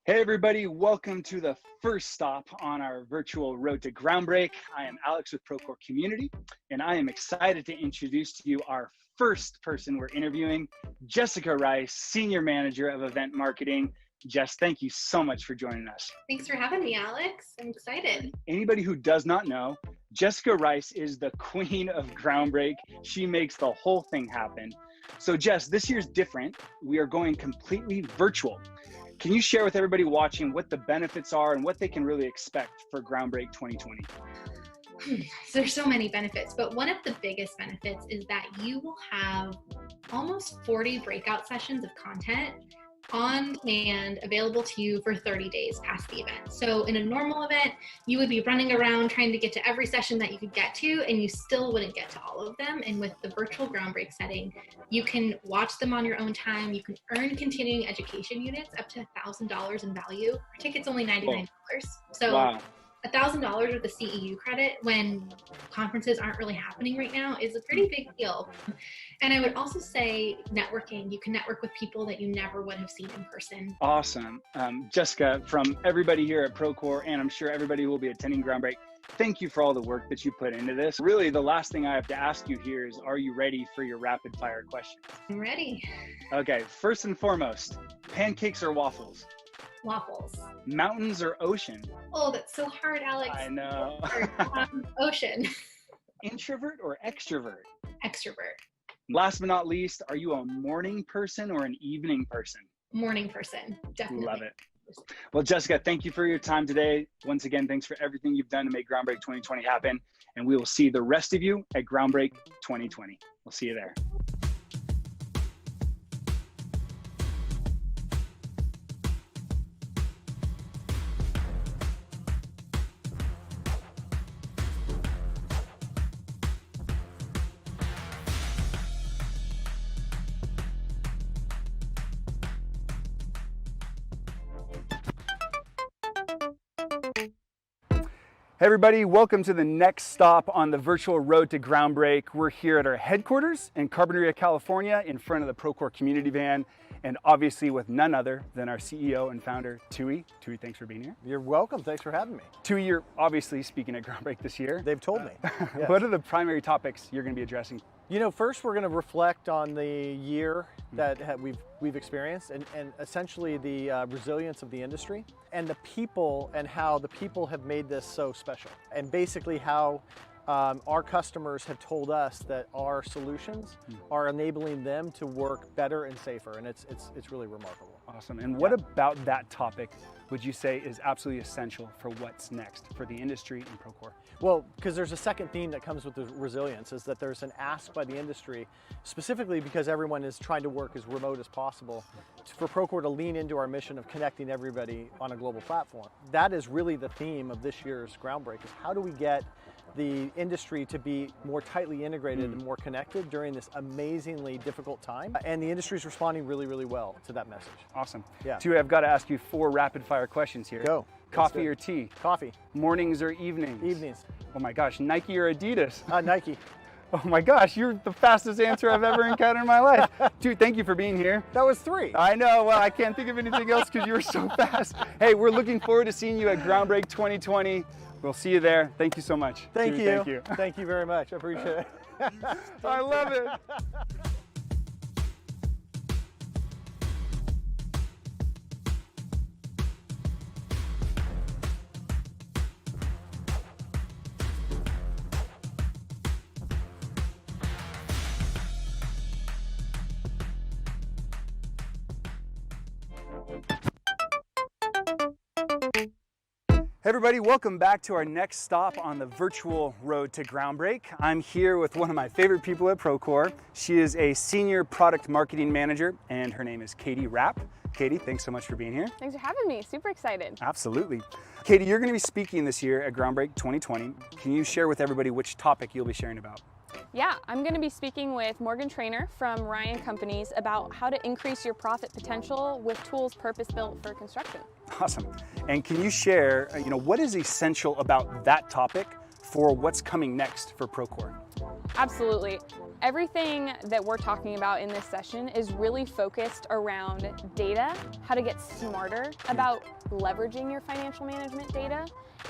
Hey everybody, welcome to the first stop on our virtual road to Groundbreak. I am Alex with Procore Community, and I am excited to introduce to you our first person we're interviewing, Jessica Rice, Senior Manager of Event Marketing. Jess, thank you so much for joining us. Thanks for having me, Alex. I'm excited. Anybody who does not know, Jessica Rice is the queen of Groundbreak. She makes the whole thing happen. So Jess, this year's different. We are going completely virtual. Can you share with everybody watching what the benefits are and what they can really expect for Groundbreak 2020? There's so many benefits, but one of the biggest benefits is that you will have almost 40 breakout sessions of content on demand available to you for 30 days past the event. So in a normal event, you would be running around trying to get to every session that you could get to, and you still wouldn't get to all of them. And with the virtual Groundbreak setting, you can watch them on your own time. You can earn continuing education units up to $1,000 in value. Our ticket's only $99. So Wow. $1,000 with the CEU credit when conferences aren't really happening right now is a pretty big deal. And I would also say networking. You can network with people that you never would have seen in person. Awesome. Jessica, from everybody here at Procore, and I'm sure everybody who will be attending Groundbreak, thank you for all the work that you put into this. Really, the last thing I have to ask you here is, are you ready for your rapid fire questions? I'm ready. Okay, first and foremost, pancakes or waffles? Waffles. Mountains or ocean? Oh, that's so hard, Alex. I know. Ocean. Introvert or extrovert? Extrovert. Last but not least, are you a morning person or an evening person? Morning person. Definitely. Love it. Well, Jessica, thank you for your time today. Once again, thanks for everything you've done to make Groundbreak 2020 happen. And we will see the rest of you at Groundbreak 2020. We'll see you there. Hey everybody, welcome to the next stop on the virtual road to Groundbreak. We're here at our headquarters in Carpinteria, California, in front of the Procore community van, and obviously with none other than our CEO and founder, Tui. Tui, thanks for being here. You're welcome, thanks for having me. Tui, you're obviously speaking at Groundbreak this year. They've told me. Yes. What are the primary topics you're going to be addressing? You know, first we're going to reflect on the year that we've experienced and essentially the resilience of the industry and the people and how the people have made this so special. And basically how our customers have told us that our solutions are enabling them to work better and safer, and it's really remarkable. Awesome. And what about that topic would you say is absolutely essential for what's next for the industry and Procore? Well, because there's a second theme that comes with the resilience, is that there's an ask by the industry, specifically because everyone is trying to work as remote as possible, for Procore to lean into our mission of connecting everybody on a global platform. That is really the theme of this year's Groundbreak, is how do we get the industry to be more tightly integrated and more connected during this amazingly difficult time. And the industry is responding really, really well to that message. Awesome. Yeah. Tui, I've got to ask you 4 rapid fire questions here. Go. Coffee or tea? Coffee. Mornings or evenings? Evenings. Oh my gosh, Nike or Adidas? Nike. Oh my gosh, you're the fastest answer I've ever encountered in my life. Dude, thank you for being here. That was 3. I know, well, I can't think of anything else because you were so fast. Hey, we're looking forward to seeing you at Groundbreak 2020. We'll see you there. Thank you so much. Thank Dude, you. Thank you. Thank you very much. I appreciate it. I love it. Hey everybody, welcome back to our next stop on the virtual road to Groundbreak. I'm here with one of my favorite people at Procore. She is a senior product marketing manager and her name is Katie Rapp. Katie, thanks so much for being here. Thanks for having me, super excited. Absolutely. Katie, you're going to be speaking this year at Groundbreak 2020. Can you share with everybody which topic you'll be sharing about? Yeah, I'm going to be speaking with Morgan Trainer from Ryan Companies about how to increase your profit potential with tools purpose-built for construction. Awesome. And can you share, what is essential about that topic for what's coming next for Procore? Absolutely. Everything that we're talking about in this session is really focused around data, how to get smarter about leveraging your financial management data,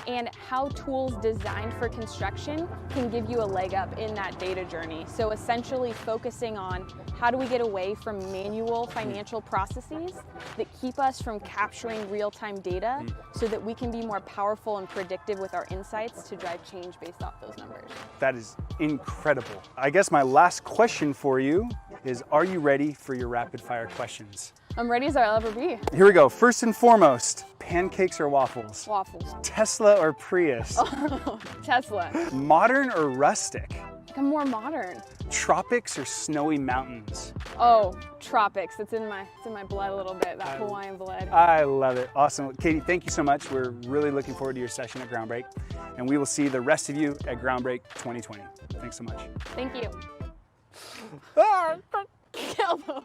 and how tools designed for construction can give you a leg up in that data journey. So essentially focusing on how do we get away from manual financial processes that keep us from capturing real-time data so that we can be more powerful and predictive with our insights to drive change based off those numbers. That is incredible. I guess my last question for you is, are you ready for your rapid fire questions? I'm ready as I'll ever be. Here we go. First and foremost, pancakes or waffles? Waffles. Tesla or Prius? Oh, Tesla. Modern or rustic? Like I'm more modern. Tropics or snowy mountains? Oh, tropics. It's in my blood a little bit, that Hawaiian blood. I love it. Awesome. Katie, thank you so much. We're really looking forward to your session at Groundbreak, and we will see the rest of you at Groundbreak 2020. Thanks so much. Thank you. Kill them.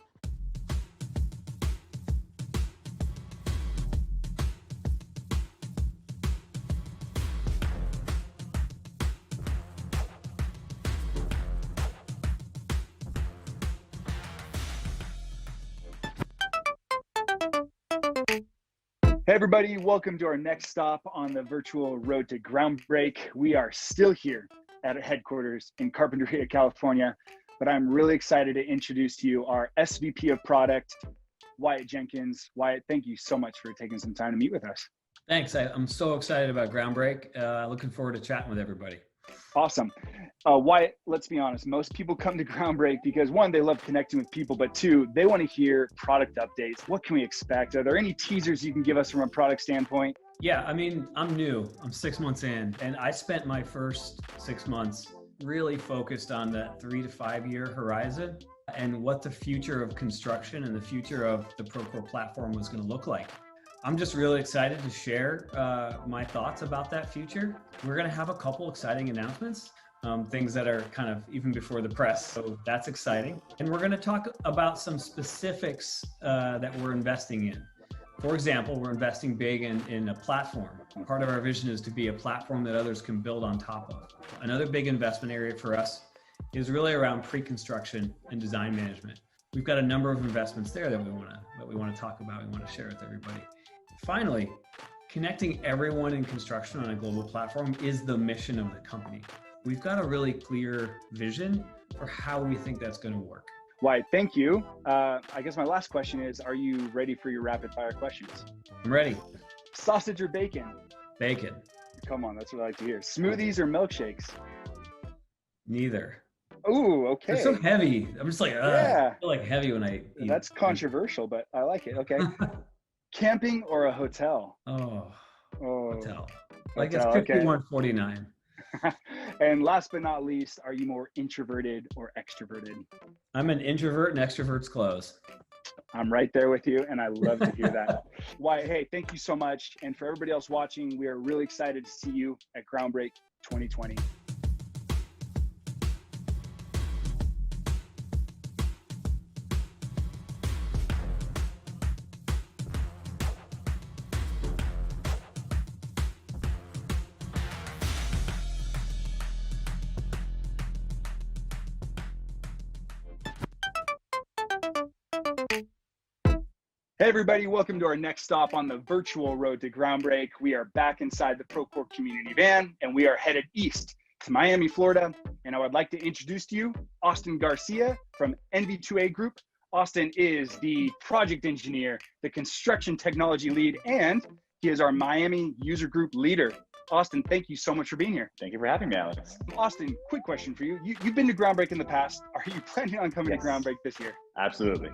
Hey everybody, welcome to our next stop on the virtual road to Groundbreak. We are still here at our headquarters in Carpinteria, California, but I'm really excited to introduce to you our SVP of Product, Wyatt Jenkins. Wyatt, thank you so much for taking some time to meet with us. Thanks. I'm so excited about Groundbreak. Looking forward to chatting with everybody. Awesome. Wyatt, let's be honest. Most people come to Groundbreak because one, they love connecting with people, but two, they want to hear product updates. What can we expect? Are there any teasers you can give us from a product standpoint? Yeah, I mean, I'm new. I'm 6 months in, and I spent my first 6 months really focused on that 3 to 5 year horizon and what the future of construction and the future of the Procore platform was going to look like. I'm just really excited to share my thoughts about that future. We're going to have a couple exciting announcements, things that are kind of even before the press. So that's exciting. And we're going to talk about some specifics that we're investing in. For example, we're investing big in a platform. Part of our vision is to be a platform that others can build on top of. Another big investment area for us is really around pre-construction and design management. We've got a number of investments there that we want to talk about, we want to share with everybody. Finally, connecting everyone in construction on a global platform is the mission of the company. We've got a really clear vision for how we think that's going to work. Wyatt, thank you. I guess my last question is, are you ready for your rapid fire questions? I'm ready. Sausage or bacon? Bacon. Come on, that's what I like to hear. Smoothies or milkshakes? Neither. Ooh, okay. It's so heavy. I'm just like, yeah. I feel like heavy when I eat. That's controversial, but I like it. Okay. Camping or a hotel? Oh, hotel. Like it's 51-49. And last but not least, are you more introverted or extroverted? I'm an introvert and extrovert's close. I'm right there with you, and I love to hear that. Wyatt, hey, thank you so much. And for everybody else watching, we are really excited to see you at Groundbreak 2020. Hey everybody, welcome to our next stop on the virtual road to Groundbreak. We are back inside the Procore community van, and we are headed east to Miami, Florida. And I would like to introduce to you Austin Garcia from NV2A Group. Austin is the project engineer, the construction technology lead, and he is our Miami user group leader. Austin, thank you so much for being here. Thank you for having me, Alex. Austin, quick question for you. You've been to Groundbreak in the past. Are you planning on coming to Groundbreak this year? Absolutely.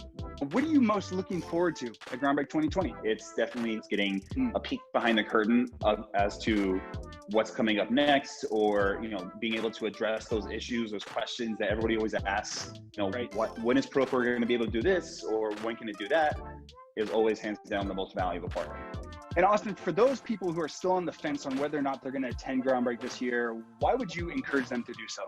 What are you most looking forward to at Groundbreak 2020? It's definitely getting a peek behind the curtain as to what's coming up next, or being able to address those issues, those questions that everybody always asks. Right. When is Procore going to be able to do this, or when can it do that? Is always hands down the most valuable part. And Austin, for those people who are still on the fence on whether or not they're going to attend Groundbreak this year, why would you encourage them to do so?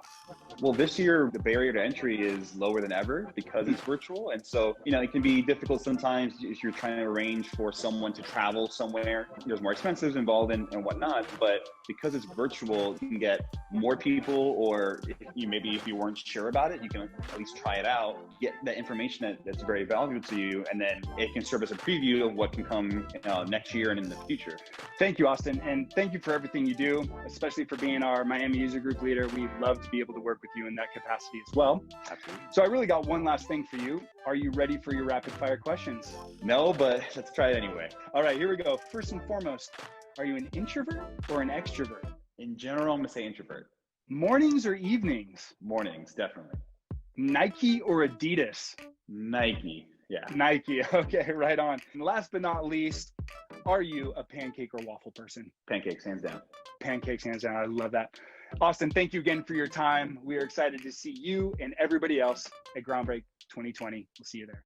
Well, this year, the barrier to entry is lower than ever because it's virtual. And so, it can be difficult sometimes if you're trying to arrange for someone to travel somewhere. There's more expenses involved and whatnot. But because it's virtual, you can get more people, or if you weren't sure about it, you can at least try it out, get that information that's very valuable to you, and then it can serve as a preview of what can come next year and in the future. Thank you, Austin. And thank you for everything you do, especially for being our Miami user group leader. We'd love to be able to work with you in that capacity as well. Absolutely. So I really got one last thing for you. Are you ready for your rapid fire questions? No, but let's try it anyway. All right, here we go. First and foremost, are you an introvert or an extrovert? In general, I'm gonna say introvert. Mornings or evenings? Mornings, definitely. Nike or Adidas? Nike, yeah. Nike, okay, right on. And last but not least, are you a pancake or waffle person? Pancakes, hands down. Pancakes, hands down, I love that. Austin, thank you again for your time. We are excited to see you and everybody else at Groundbreak 2020. We'll see you there.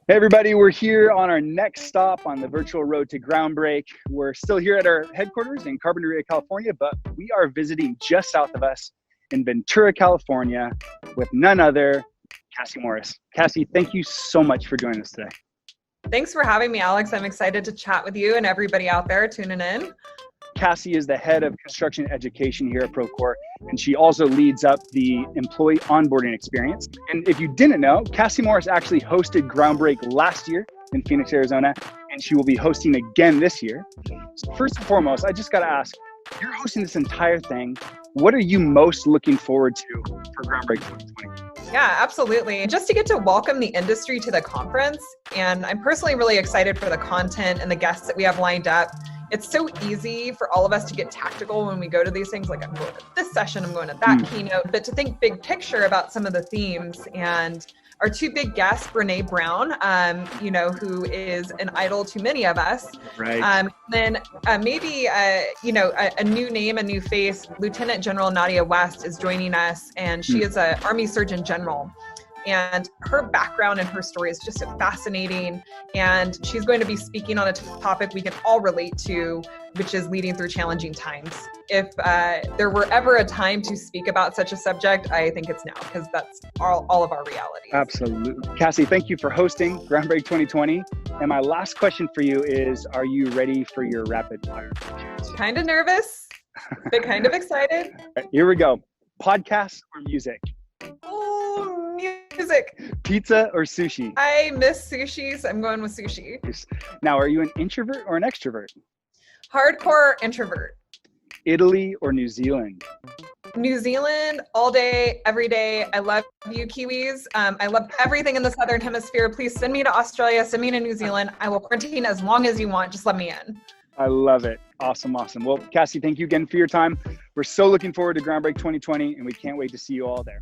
Hey everybody, we're here on our next stop on the virtual road to Groundbreak. We're still here at our headquarters in Carpinteria, California, but we are visiting just south of us in Ventura, California with none other Cassie Morris. Cassie, thank you so much for joining us today. Thanks for having me, Alex. I'm excited to chat with you and everybody out there tuning in. Cassie is the head of construction education here at Procore, and she also leads up the employee onboarding experience. And if you didn't know, Cassie Morris actually hosted Groundbreak last year in Phoenix, Arizona, and she will be hosting again this year. So first and foremost, I just got to ask, you're hosting this entire thing. What are you most looking forward to for Groundbreak 2020? Yeah, absolutely. Just to get to welcome the industry to the conference. And I'm personally really excited for the content and the guests that we have lined up. It's so easy for all of us to get tactical when we go to these things, like I'm going to this session, I'm going to that keynote, but to think big picture about some of the themes. And our two big guests, Brene Brown, who is an idol to many of us. Right. Then maybe, a new name, a new face, Lieutenant General Nadia West is joining us, and she is an Army Surgeon General. And her background and her story is just fascinating. And she's going to be speaking on a topic we can all relate to, which is leading through challenging times. If there were ever a time to speak about such a subject, I think it's now, because that's all of our reality. Absolutely. Cassie, thank you for hosting Groundbreak 2020. And my last question for you is, are you ready for your rapid fire questions? Kind of nervous, but kind of excited. Right, here we go. Podcast or music? Oh, music. Pizza or sushi? I miss sushi, so I'm going with sushi. Now, are you an introvert or an extrovert? Hardcore introvert. Italy or New Zealand? New Zealand all day, every day. I love you, Kiwis. I love everything in the Southern Hemisphere. Please send me to Australia, send me to New Zealand. I will quarantine as long as you want. Just let me in. I love it. Awesome. Well, Cassie, thank you again for your time. We're so looking forward to Groundbreak 2020, and we can't wait to see you all there.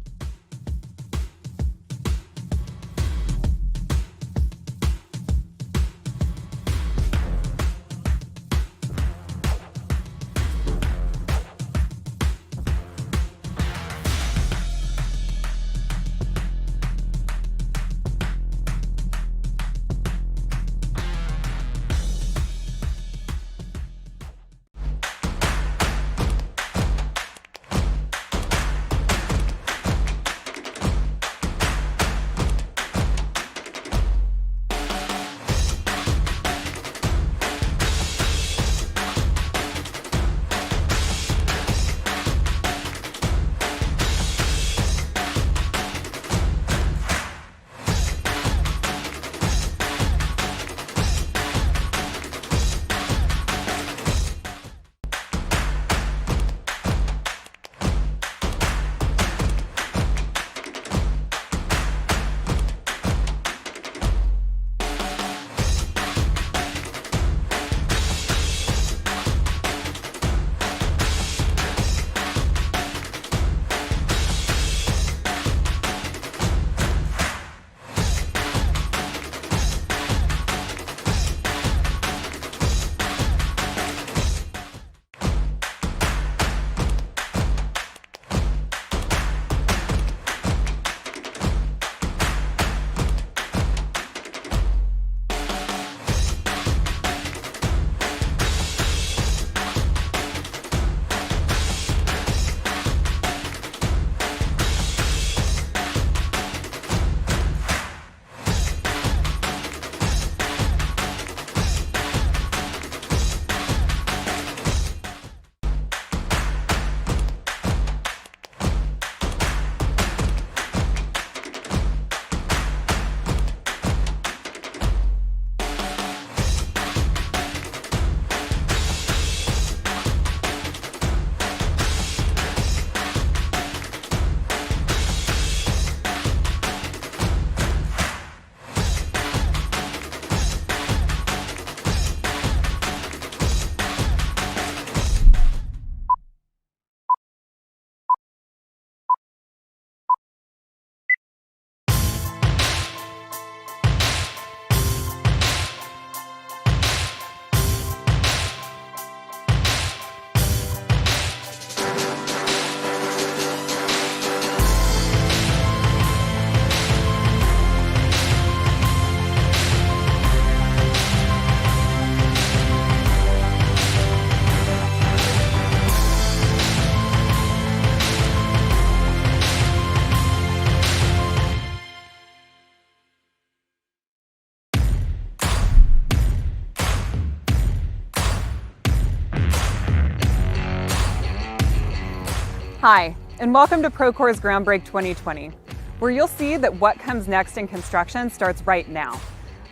Hi, and welcome to Procore's Groundbreak 2020, where you'll see that what comes next in construction starts right now.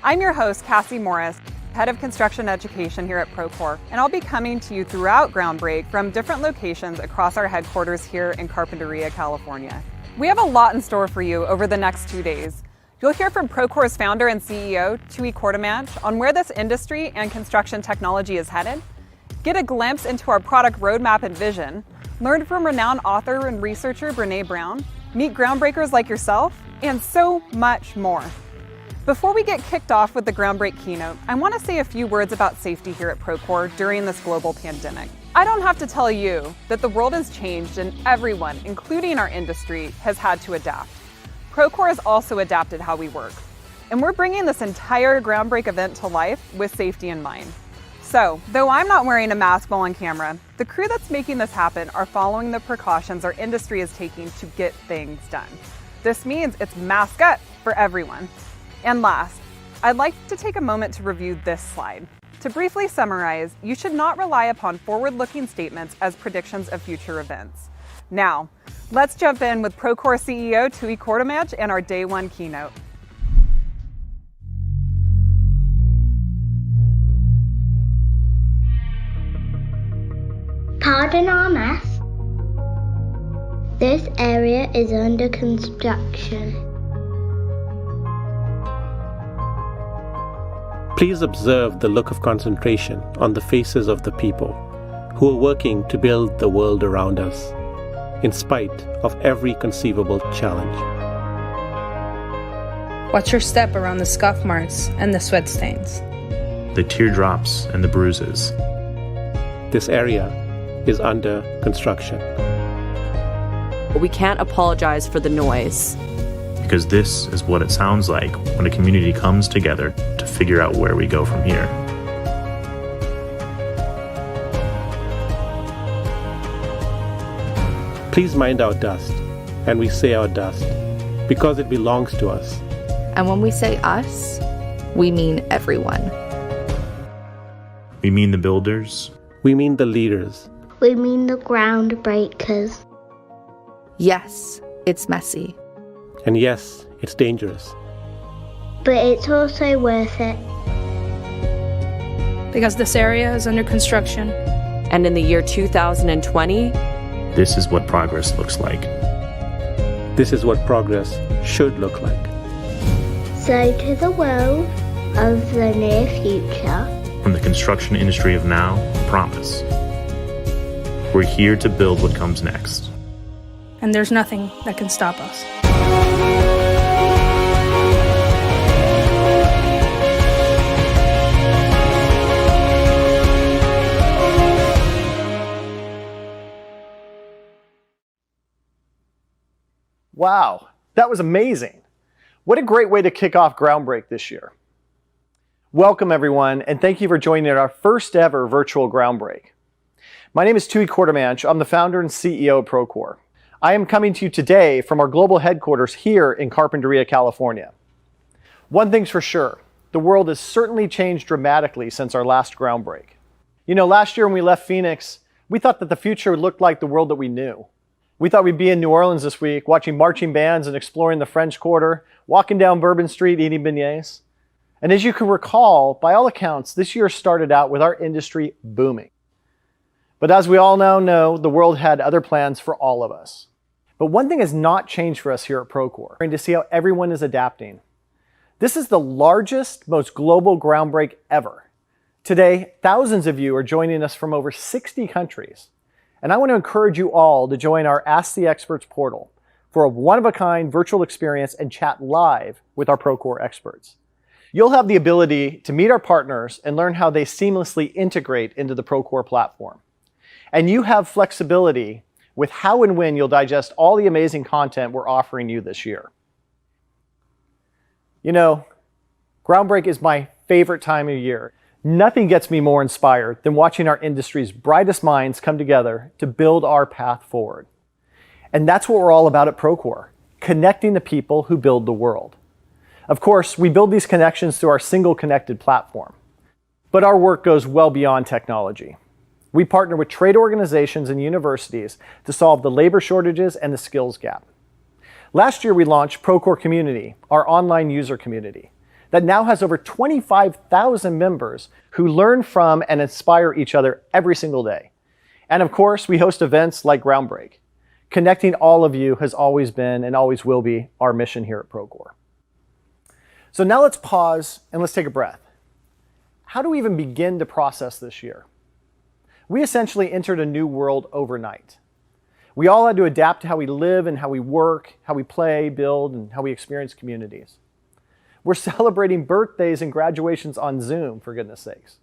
I'm your host, Cassie Morris, Head of Construction Education here at Procore, and I'll be coming to you throughout Groundbreak from different locations across our headquarters here in Carpinteria, California. We have a lot in store for you over the next 2 days. You'll hear from Procore's founder and CEO, Tooey Courtemanche, on where this industry and construction technology is headed, get a glimpse into our product roadmap and vision, learn from renowned author and researcher Brené Brown, meet groundbreakers like yourself, and so much more. Before we get kicked off with the Groundbreak keynote, I want to say a few words about safety here at Procore during this global pandemic. I don't have to tell you that the world has changed and everyone, including our industry, has had to adapt. Procore has also adapted how we work, and we're bringing this entire Groundbreak event to life with safety in mind. So, though I'm not wearing a mask while on camera, the crew that's making this happen are following the precautions our industry is taking to get things done. This means it's mask up for everyone. And last, I'd like to take a moment to review this slide. To briefly summarize, you should not rely upon forward-looking statements as predictions of future events. Now, let's jump in with Procore CEO Tooey Courtemanche and our Day 1 keynote. Pardon our mess. This area is under construction. Please observe the look of concentration on the faces of the people who are working to build the world around us, in spite of every conceivable challenge. Watch your step around the scuff marks and the sweat stains. The teardrops and the bruises. This area is under construction. We can't apologize for the noise. Because this is what it sounds like when a community comes together to figure out where we go from here. Please mind our dust, and we say our dust, because it belongs to us. And when we say us, we mean everyone. We mean the builders. We mean the leaders. We mean the groundbreakers. Yes, it's messy. And yes, it's dangerous. But it's also worth it. Because this area is under construction. And in the year 2020, this is what progress looks like. This is what progress should look like. So to the world of the near future. From the construction industry of now, promise. We're here to build what comes next. And there's nothing that can stop us. Wow, that was amazing. What a great way to kick off Groundbreak this year. Welcome everyone, and thank you for joining our first ever virtual Groundbreak. My name is Tooey Courtemanche. I'm the founder and CEO of Procore. I am coming to you today from our global headquarters here in Carpinteria, California. One thing's for sure, the world has certainly changed dramatically since our last Groundbreak. You know, last year when we left Phoenix, we thought that the future looked like the world that we knew. We thought we'd be in New Orleans this week, watching marching bands and exploring the French Quarter, walking down Bourbon Street, eating beignets. And as you can recall, by all accounts, this year started out with our industry booming. But as we all now know, the world had other plans for all of us. But one thing has not changed for us here at Procore, and to see how everyone is adapting. This is the largest, most global Groundbreak ever. Today, thousands of you are joining us from over 60 countries. And I want to encourage you all to join our Ask the Experts portal for a one-of-a-kind virtual experience and chat live with our Procore experts. You'll have the ability to meet our partners and learn how they seamlessly integrate into the Procore platform. And you have flexibility with how and when you'll digest all the amazing content we're offering you this year. You know, Groundbreak is my favorite time of year. Nothing gets me more inspired than watching our industry's brightest minds come together to build our path forward. And that's what we're all about at Procore, connecting the people who build the world. Of course, we build these connections through our single connected platform. But our work goes well beyond technology. We partner with trade organizations and universities to solve the labor shortages and the skills gap. Last year, we launched Procore Community, our online user community, that now has over 25,000 members who learn from and inspire each other every single day. And of course, we host events like Groundbreak. Connecting all of you has always been and always will be our mission here at Procore. So now let's pause and let's take a breath. How do we even begin to process this year? We essentially entered a new world overnight. We all had to adapt to how we live and how we work, how we play, build, and how we experience communities. We're celebrating birthdays and graduations on Zoom, for goodness sakes.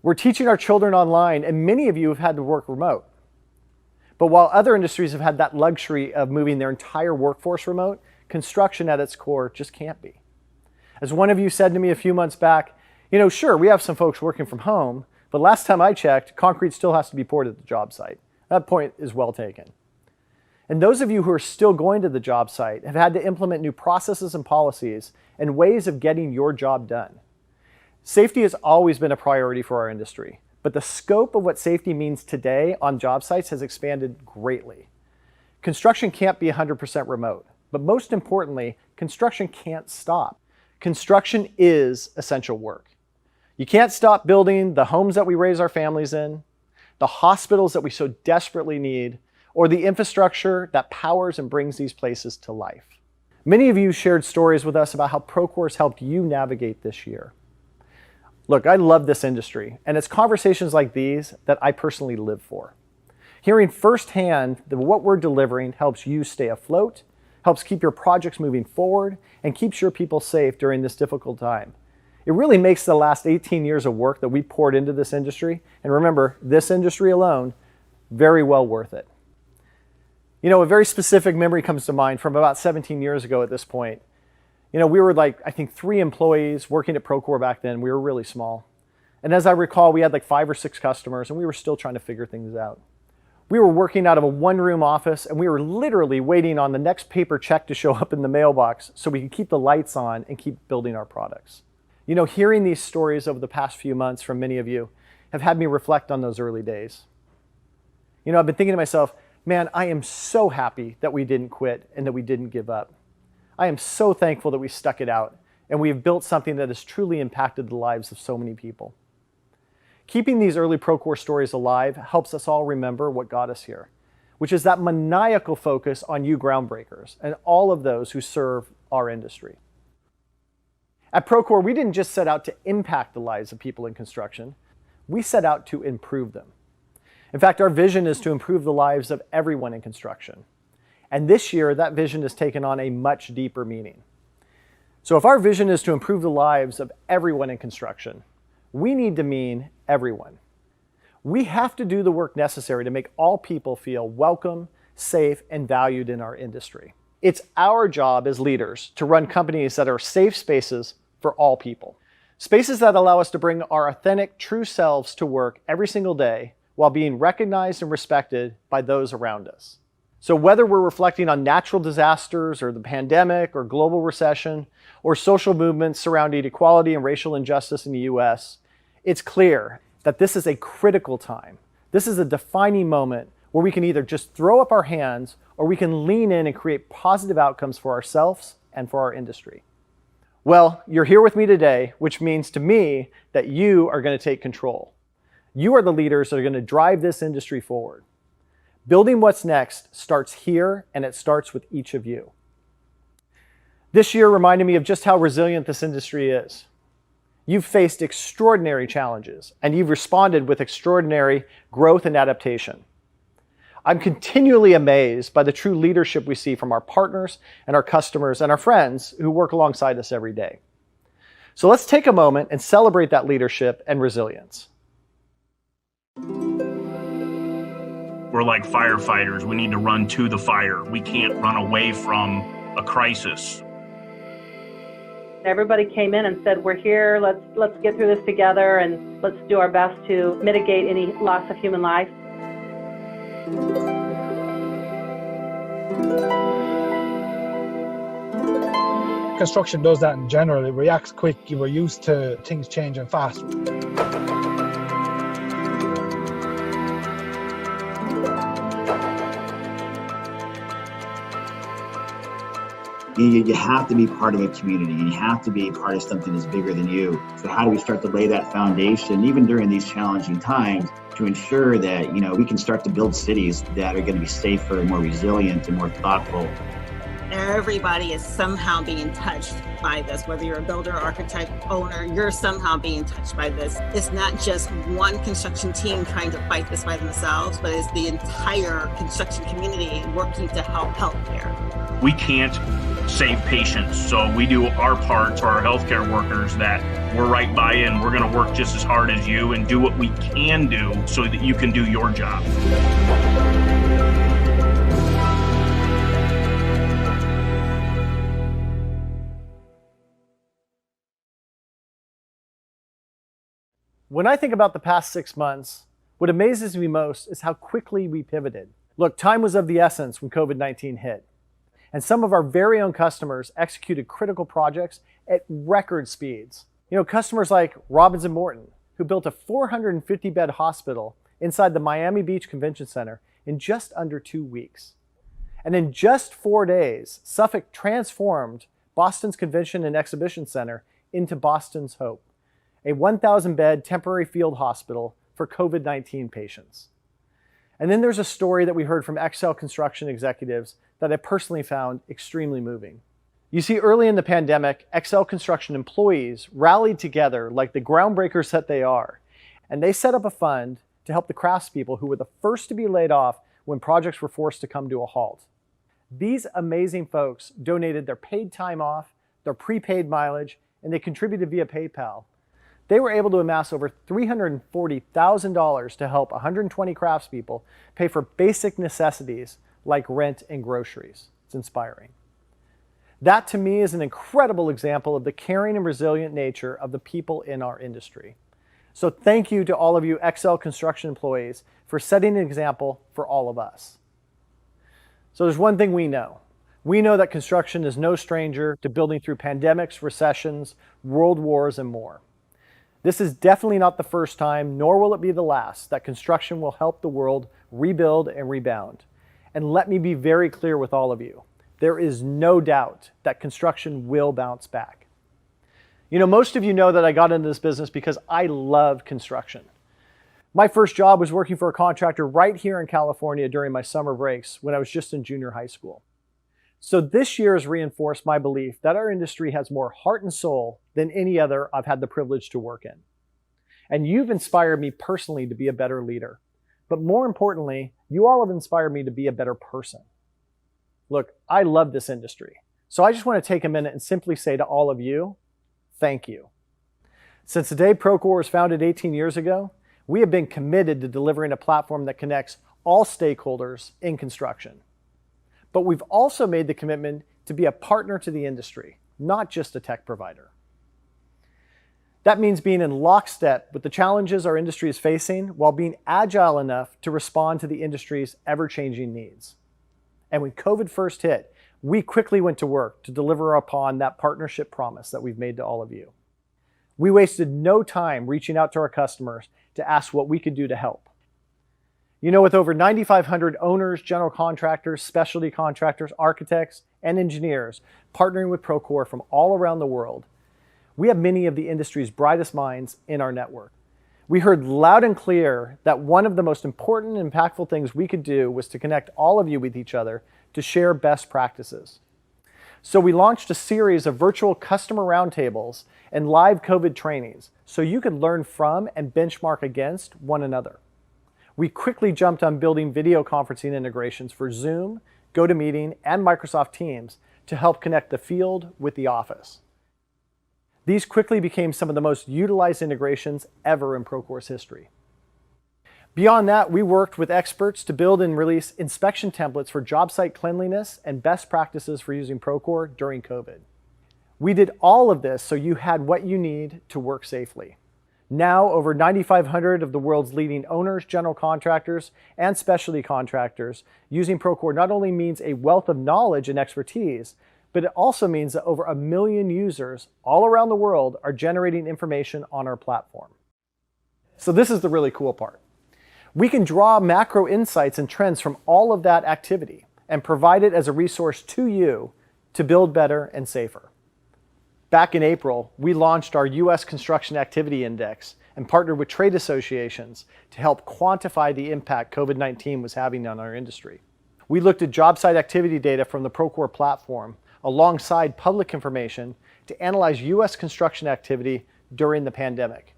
We're teaching our children online, and many of you have had to work remote. But while other industries have had that luxury of moving their entire workforce remote, construction at its core just can't be. As one of you said to me a few months back, sure, we have some folks working from home, but last time I checked, concrete still has to be poured at the job site. That point is well taken. And those of you who are still going to the job site have had to implement new processes and policies and ways of getting your job done. Safety has always been a priority for our industry, but the scope of what safety means today on job sites has expanded greatly. Construction can't be 100% remote, but most importantly, construction can't stop. Construction is essential work. You can't stop building the homes that we raise our families in, the hospitals that we so desperately need, or the infrastructure that powers and brings these places to life. Many of you shared stories with us about how Procore has helped you navigate this year. Look, I love this industry, and it's conversations like these that I personally live for. Hearing firsthand that what we're delivering helps you stay afloat, helps keep your projects moving forward, and keeps your people safe during this difficult time. It really makes the last 18 years of work that we poured into this industry, and remember, this industry alone, very well worth it. A very specific memory comes to mind from about 17 years ago at this point. We were I think 3 employees working at Procore back then. We were really small. And as I recall, we had 5 or 6 customers, and we were still trying to figure things out. We were working out of a one-room office, and we were literally waiting on the next paper check to show up in the mailbox so we could keep the lights on and keep building our products. Hearing these stories over the past few months from many of you have had me reflect on those early days. I've been thinking to myself, man, I am so happy that we didn't quit and that we didn't give up. I am so thankful that we stuck it out and we have built something that has truly impacted the lives of so many people. Keeping these early Procore stories alive helps us all remember what got us here, which is that maniacal focus on you groundbreakers and all of those who serve our industry. At Procore, we didn't just set out to impact the lives of people in construction, we set out to improve them. In fact, our vision is to improve the lives of everyone in construction. And this year, that vision has taken on a much deeper meaning. So if our vision is to improve the lives of everyone in construction, we need to mean everyone. We have to do the work necessary to make all people feel welcome, safe, and valued in our industry. It's our job as leaders to run companies that are safe spaces for all people. Spaces that allow us to bring our authentic, true selves to work every single day while being recognized and respected by those around us. So whether we're reflecting on natural disasters or the pandemic or global recession or social movements surrounding equality and racial injustice in the US, it's clear that this is a critical time. This is a defining moment where we can either just throw up our hands or we can lean in and create positive outcomes for ourselves and for our industry. Well, you're here with me today, which means to me that you are going to take control. You are the leaders that are going to drive this industry forward. Building what's next starts here, and it starts with each of you. This year reminded me of just how resilient this industry is. You've faced extraordinary challenges, and you've responded with extraordinary growth and adaptation. I'm continually amazed by the true leadership we see from our partners and our customers and our friends who work alongside us every day. So let's take a moment and celebrate that leadership and resilience. We're like firefighters. We need to run to the fire. We can't run away from a crisis. Everybody came in and said, we're here, let's get through this together and let's do our best to mitigate any loss of human life. Construction does that in general. It reacts quick. You were used to things changing fast. You have to be part of a community. You have to be part of something that's bigger than you. So how do we start to lay that foundation, even during these challenging times, to ensure that, we can start to build cities that are going to be safer and more resilient and more thoughtful. Everybody is somehow being touched by this. Whether you're a builder, architect, owner, you're somehow being touched by this. It's not just one construction team trying to fight this by themselves, but it's the entire construction community working to help healthcare. We can't save patients, so we do our part to our healthcare workers that we're right by you and we're going to work just as hard as you and do what we can do so that you can do your job. When I think about the past 6 months, what amazes me most is how quickly we pivoted. Look, time was of the essence when COVID-19 hit. And some of our very own customers executed critical projects at record speeds. Customers like Robbins & Morton, who built a 450-bed hospital inside the Miami Beach Convention Center in just under 2 weeks. And in just 4 days, Suffolk transformed Boston's Convention and Exhibition Center into Boston's Hope, a 1,000-bed temporary field hospital for COVID-19 patients. And then there's a story that we heard from Excel construction executives that I personally found extremely moving. You see, early in the pandemic, Excel construction employees rallied together like the groundbreakers that they are, and they set up a fund to help the craftspeople who were the first to be laid off when projects were forced to come to a halt. These amazing folks donated their paid time off, their prepaid mileage, and they contributed via PayPal. They were able to amass over $340,000 to help 120 craftspeople pay for basic necessities like rent and groceries. It's inspiring. That to me is an incredible example of the caring and resilient nature of the people in our industry. So thank you to all of you Excel construction employees for setting an example for all of us. So there's one thing we know. We know that construction is no stranger to building through pandemics, recessions, world wars, and more. This is definitely not the first time, nor will it be the last, that construction will help the world rebuild and rebound. And let me be very clear with all of you. There is no doubt that construction will bounce back. Most of you know that I got into this business because I love construction. My first job was working for a contractor right here in California during my summer breaks when I was just in junior high school. So this year has reinforced my belief that our industry has more heart and soul than any other I've had the privilege to work in. And you've inspired me personally to be a better leader. But more importantly, you all have inspired me to be a better person. Look, I love this industry. So I just want to take a minute and simply say to all of you, thank you. Since the day Procore was founded 18 years ago, we have been committed to delivering a platform that connects all stakeholders in construction. But we've also made the commitment to be a partner to the industry, not just a tech provider. That means being in lockstep with the challenges our industry is facing while being agile enough to respond to the industry's ever-changing needs. And when COVID first hit, we quickly went to work to deliver upon that partnership promise that we've made to all of you. We wasted no time reaching out to our customers to ask what we could do to help. With over 9,500 owners, general contractors, specialty contractors, architects, and engineers partnering with Procore from all around the world, we have many of the industry's brightest minds in our network. We heard loud and clear that one of the most important and impactful things we could do was to connect all of you with each other to share best practices. So we launched a series of virtual customer roundtables and live COVID trainings so you could learn from and benchmark against one another. We quickly jumped on building video conferencing integrations for Zoom, GoToMeeting, and Microsoft Teams to help connect the field with the office. These quickly became some of the most utilized integrations ever in Procore's history. Beyond that, we worked with experts to build and release inspection templates for job site cleanliness and best practices for using Procore during COVID. We did all of this so you had what you need to work safely. Now, over 9,500 of the world's leading owners, general contractors, and specialty contractors using Procore not only means a wealth of knowledge and expertise, but it also means that over 1 million users all around the world are generating information on our platform. So this is the really cool part. We can draw macro insights and trends from all of that activity and provide it as a resource to you to build better and safer. Back in April, we launched our U.S. Construction Activity Index and partnered with trade associations to help quantify the impact COVID-19 was having on our industry. We looked at job site activity data from the Procore platform alongside public information to analyze U.S. construction activity during the pandemic.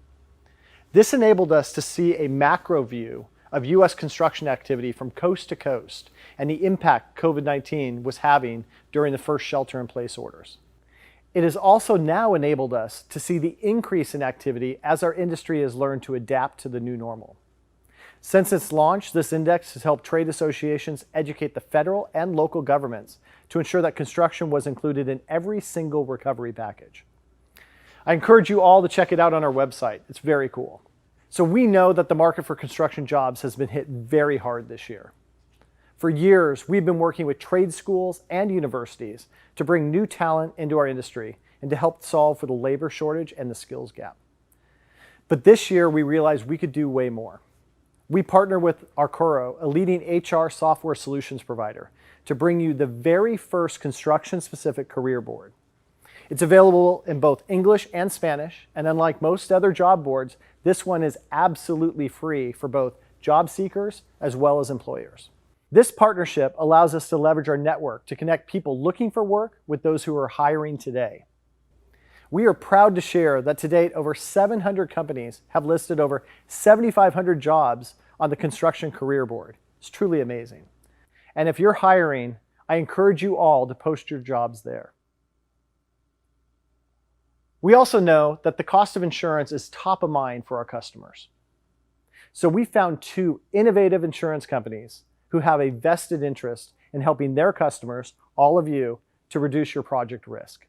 This enabled us to see a macro view of U.S. construction activity from coast to coast and the impact COVID-19 was having during the first shelter-in-place orders. It has also now enabled us to see the increase in activity as our industry has learned to adapt to the new normal. Since its launch, this index has helped trade associations educate the federal and local governments to ensure that construction was included in every single recovery package. I encourage you all to check it out on our website. It's very cool. So we know that the market for construction jobs has been hit very hard this year. For years, we've been working with trade schools and universities to bring new talent into our industry and to help solve for the labor shortage and the skills gap. But this year, we realized we could do way more. We partner with Procore, a leading HR software solutions provider, to bring you the very first construction-specific career board. It's available in both English and Spanish, and unlike most other job boards, this one is absolutely free for both job seekers as well as employers. This partnership allows us to leverage our network to connect people looking for work with those who are hiring today. We are proud to share that to date, over 700 companies have listed over 7,500 jobs on the Construction Career Board. It's truly amazing. And if you're hiring, I encourage you all to post your jobs there. We also know that the cost of insurance is top of mind for our customers. So we found 2 innovative insurance companies who have a vested interest in helping their customers, all of you, to reduce your project risk.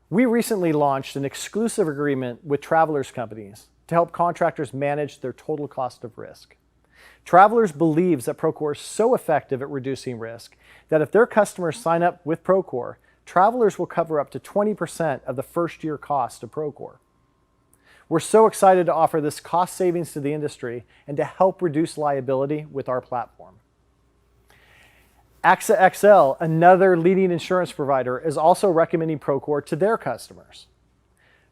We recently launched an exclusive agreement with Travelers companies to help contractors manage their total cost of risk. Travelers believes that Procore is so effective at reducing risk that if their customers sign up with Procore, Travelers will cover up to 20% of the first-year cost of Procore. We're so excited to offer this cost savings to the industry and to help reduce liability with our platform. AXA XL, another leading insurance provider, is also recommending Procore to their customers.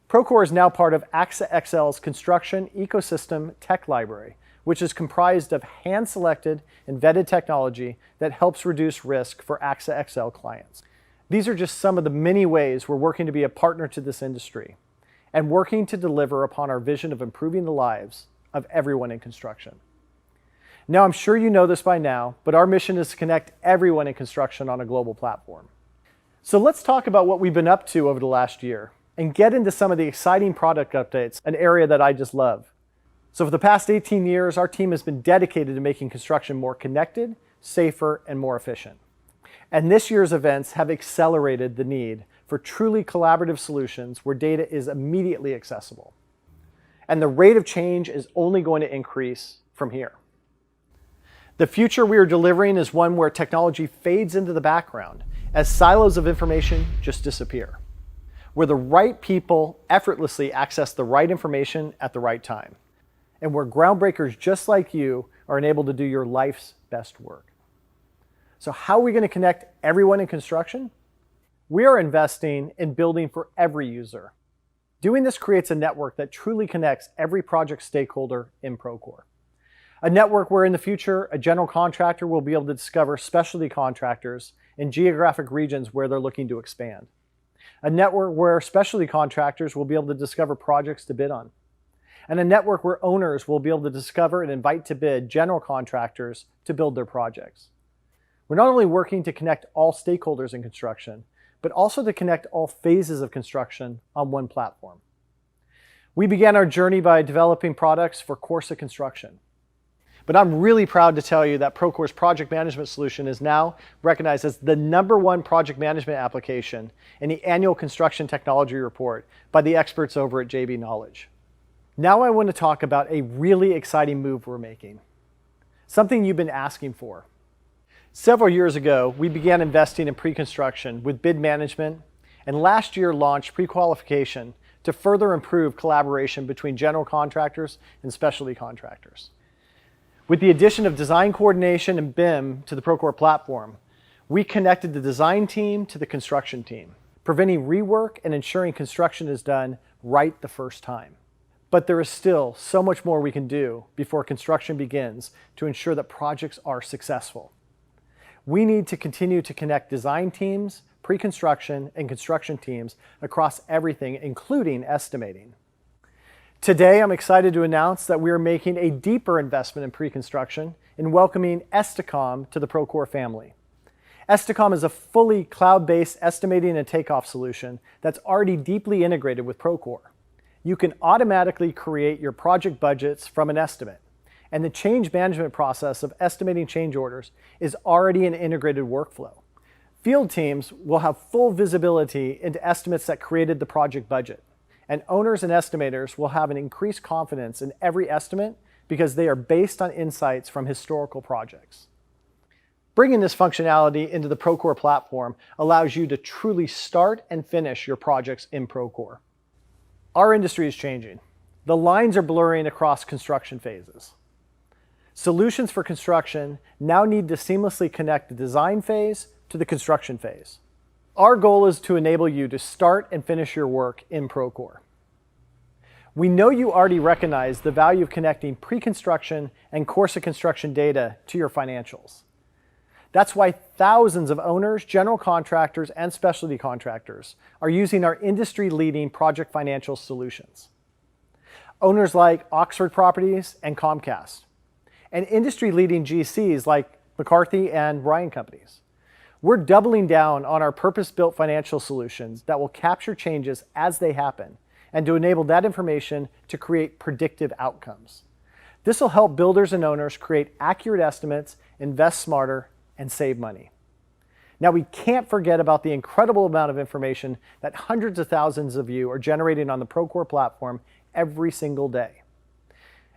Procore is now part of AXA XL's construction ecosystem tech library, which is comprised of hand-selected and vetted technology that helps reduce risk for AXA XL clients. These are just some of the many ways we're working to be a partner to this industry and working to deliver upon our vision of improving the lives of everyone in construction. Now, I'm sure you know this by now, but our mission is to connect everyone in construction on a global platform. So let's talk about what we've been up to over the last year and get into some of the exciting product updates, an area that I just love. So for the past 18 years, our team has been dedicated to making construction more connected, safer, and more efficient. And this year's events have accelerated the need for truly collaborative solutions where data is immediately accessible. And the rate of change is only going to increase from here. The future we are delivering is one where technology fades into the background as silos of information just disappear, where the right people effortlessly access the right information at the right time, and where groundbreakers just like you are enabled to do your life's best work. So how are we going to connect everyone in construction? We are investing in building for every user. Doing this creates a network that truly connects every project stakeholder in Procore. A network where in the future, a general contractor will be able to discover specialty contractors in geographic regions where they're looking to expand. A network where specialty contractors will be able to discover projects to bid on. And a network where owners will be able to discover and invite to bid general contractors to build their projects. We're not only working to connect all stakeholders in construction, but also to connect all phases of construction on one platform. We began our journey by developing products for Corsa construction. But I'm really proud to tell you that Procore's project management solution is now recognized as the #1 project management application in the annual construction technology report by the experts over at JB Knowledge. Now I want to talk about a really exciting move we're making, something you've been asking for. Several years ago, we began investing in pre-construction with bid management, and last year launched pre-qualification to further improve collaboration between general contractors and specialty contractors. With the addition of design coordination and BIM to the Procore platform, We connected the design team to the construction team, preventing rework and ensuring construction is done right the first time. But there is still so much more we can do before construction begins to ensure that projects are successful. We need to continue to connect design teams, pre-construction, and construction teams across everything, including estimating. Today, I'm excited to announce that we are making a deeper investment in pre-construction in welcoming Esticom to the Procore family. Esticom is a fully cloud-based estimating and takeoff solution that's already deeply integrated with Procore. You can automatically create your project budgets from an estimate, and the change management process of estimating change orders is already an integrated workflow. Field teams will have full visibility into estimates that created the project budget, and owners and estimators will have an increased confidence in every estimate because they are based on insights from historical projects. Bringing this functionality into the Procore platform allows you to truly start and finish your projects in Procore. Our industry is changing. The lines are blurring across construction phases. Solutions for construction now need to seamlessly connect the design phase to the construction phase. Our goal is to enable you to start and finish your work in Procore. We know you already recognize the value of connecting pre-construction and course of construction data to your financials. That's why thousands of owners, general contractors, and specialty contractors are using our industry-leading project financial solutions. Owners like Oxford Properties and Comcast, and industry-leading GCs like McCarthy and Ryan Companies. We're doubling down on our purpose-built financial solutions that will capture changes as they happen and to enable that information to create predictive outcomes. This will help builders and owners create accurate estimates, invest smarter, and save money. Now, we can't forget about the incredible amount of information that hundreds of thousands of you are generating on the Procore platform every single day.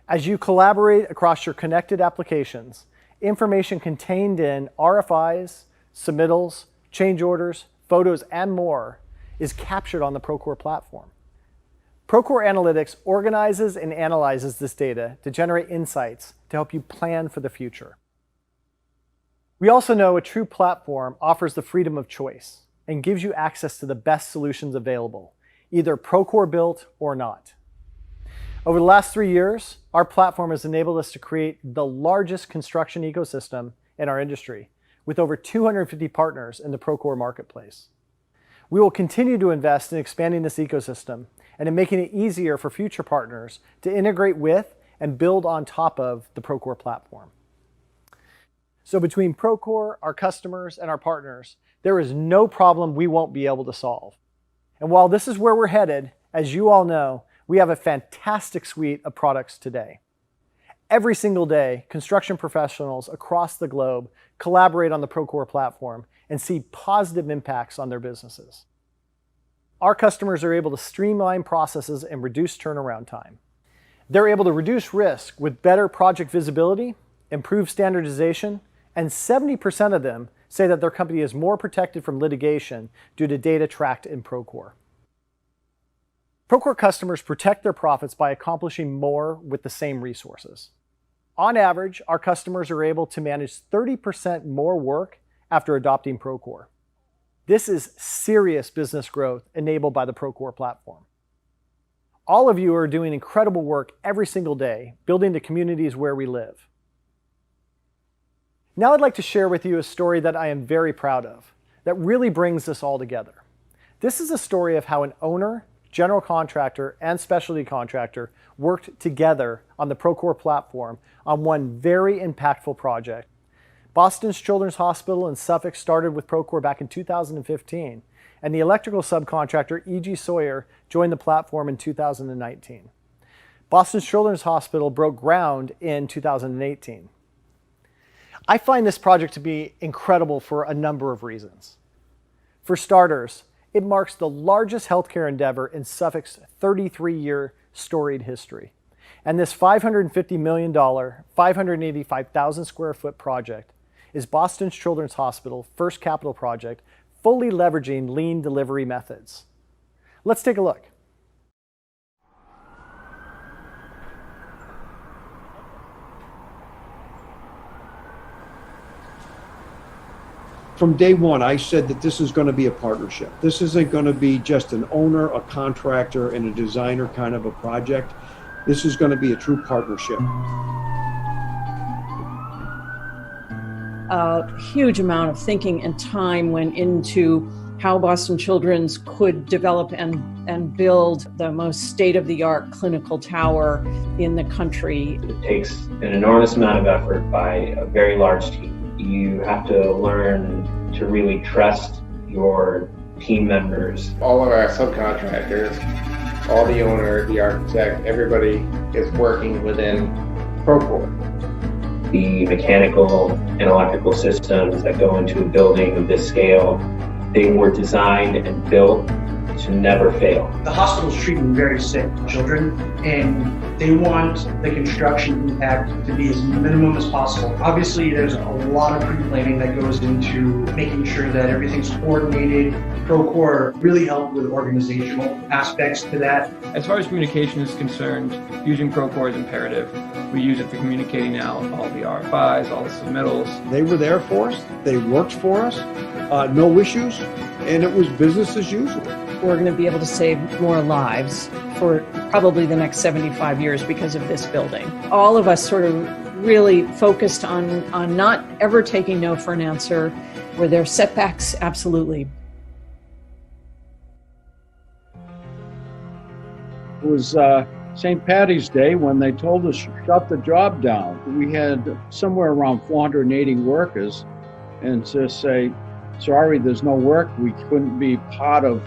As you collaborate across your connected applications, information contained in RFIs, submittals, change orders, photos, and more is captured on the Procore platform. Procore Analytics organizes and analyzes this data to generate insights to help you plan for the future. We also know a true platform offers the freedom of choice and gives you access to the best solutions available, either Procore built or not. Over the last 3 years, our platform has enabled us to create the largest construction ecosystem in our industry, with over 250 partners in the Procore marketplace. We will continue to invest in expanding this ecosystem and in making it easier for future partners to integrate with and build on top of the Procore platform. So between Procore, our customers, and our partners, there is no problem we won't be able to solve. And while this is where we're headed, as you all know, we have a fantastic suite of products today. Every single day, construction professionals across the globe collaborate on the Procore platform and see positive impacts on their businesses. Our customers are able to streamline processes and reduce turnaround time. They're able to reduce risk with better project visibility, improve standardization, and 70% of them say that their company is more protected from litigation due to data tracked in Procore. Procore customers protect their profits by accomplishing more with the same resources. On average, our customers are able to manage 30% more work after adopting Procore. This is serious business growth enabled by the Procore platform. All of you are doing incredible work every single day, building the communities where we live. Now I'd like to share with you a story that I am very proud of, that really brings this all together. This is a story of how an owner, general contractor, and specialty contractor worked together on the Procore platform on one very impactful project. Boston's Children's Hospital in Suffolk started with Procore back in 2015, and the electrical subcontractor E.G. Sawyer joined the platform in 2019. Boston's Children's Hospital broke ground in 2018. I find this project to be incredible for a number of reasons. For starters, it marks the largest healthcare endeavor in Suffolk's 33-year storied history. And this $550 million, 585,000 square foot project is Boston's Children's Hospital's first capital project, fully leveraging lean delivery methods. Let's take a look. From day one, I said that this is going to be a partnership. This isn't going to be just an owner, a contractor, and a designer kind of a project. This is going to be a true partnership. A huge amount of thinking and time went into how Boston Children's could develop and build the most state-of-the-art clinical tower in the country. It takes an enormous amount of effort by a very large team. You have to learn to really trust your team members. All of our subcontractors, all the owner, the architect, everybody is working within Procore. The mechanical and electrical systems that go into a building of this scale, they were designed and built to never fail. The hospital's treating very sick children, and they want the construction impact to be as minimum as possible. Obviously, there's a lot of pre-planning that goes into making sure that everything's coordinated. Procore really helped with organizational aspects to that. As far as communication is concerned, using Procore is imperative. We use it for communicating out all the RFIs, all the submittals. They were there for us. They worked for us. No issues. And it was business as usual. We're going to be able to save more lives for probably the next 75 years because of this building. All of us sort of really focused on not ever taking no for an answer. Were there setbacks? Absolutely. It was St. Patty's Day when they told us to shut the job down. We had somewhere around 480 workers, and to say, sorry, there's no work, we couldn't be part of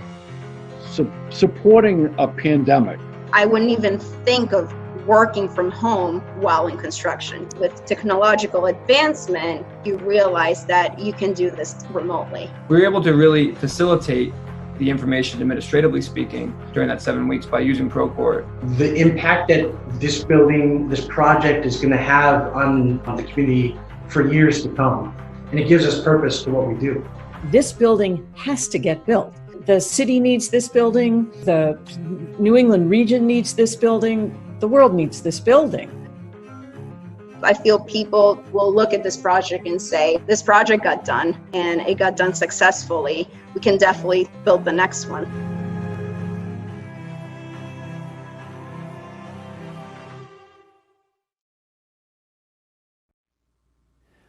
supporting a pandemic. I wouldn't even think of working from home while in construction. With technological advancement, you realize that you can do this remotely. We were able to really facilitate the information, administratively speaking, during that 7 weeks by using Procore. The impact that this building, this project is going to have on the community for years to come. And it gives us purpose to what we do. This building has to get built. The city needs this building. The New England region needs this building. The world needs this building. I feel people will look at this project and say, this project got done and it got done successfully. We can definitely build the next one.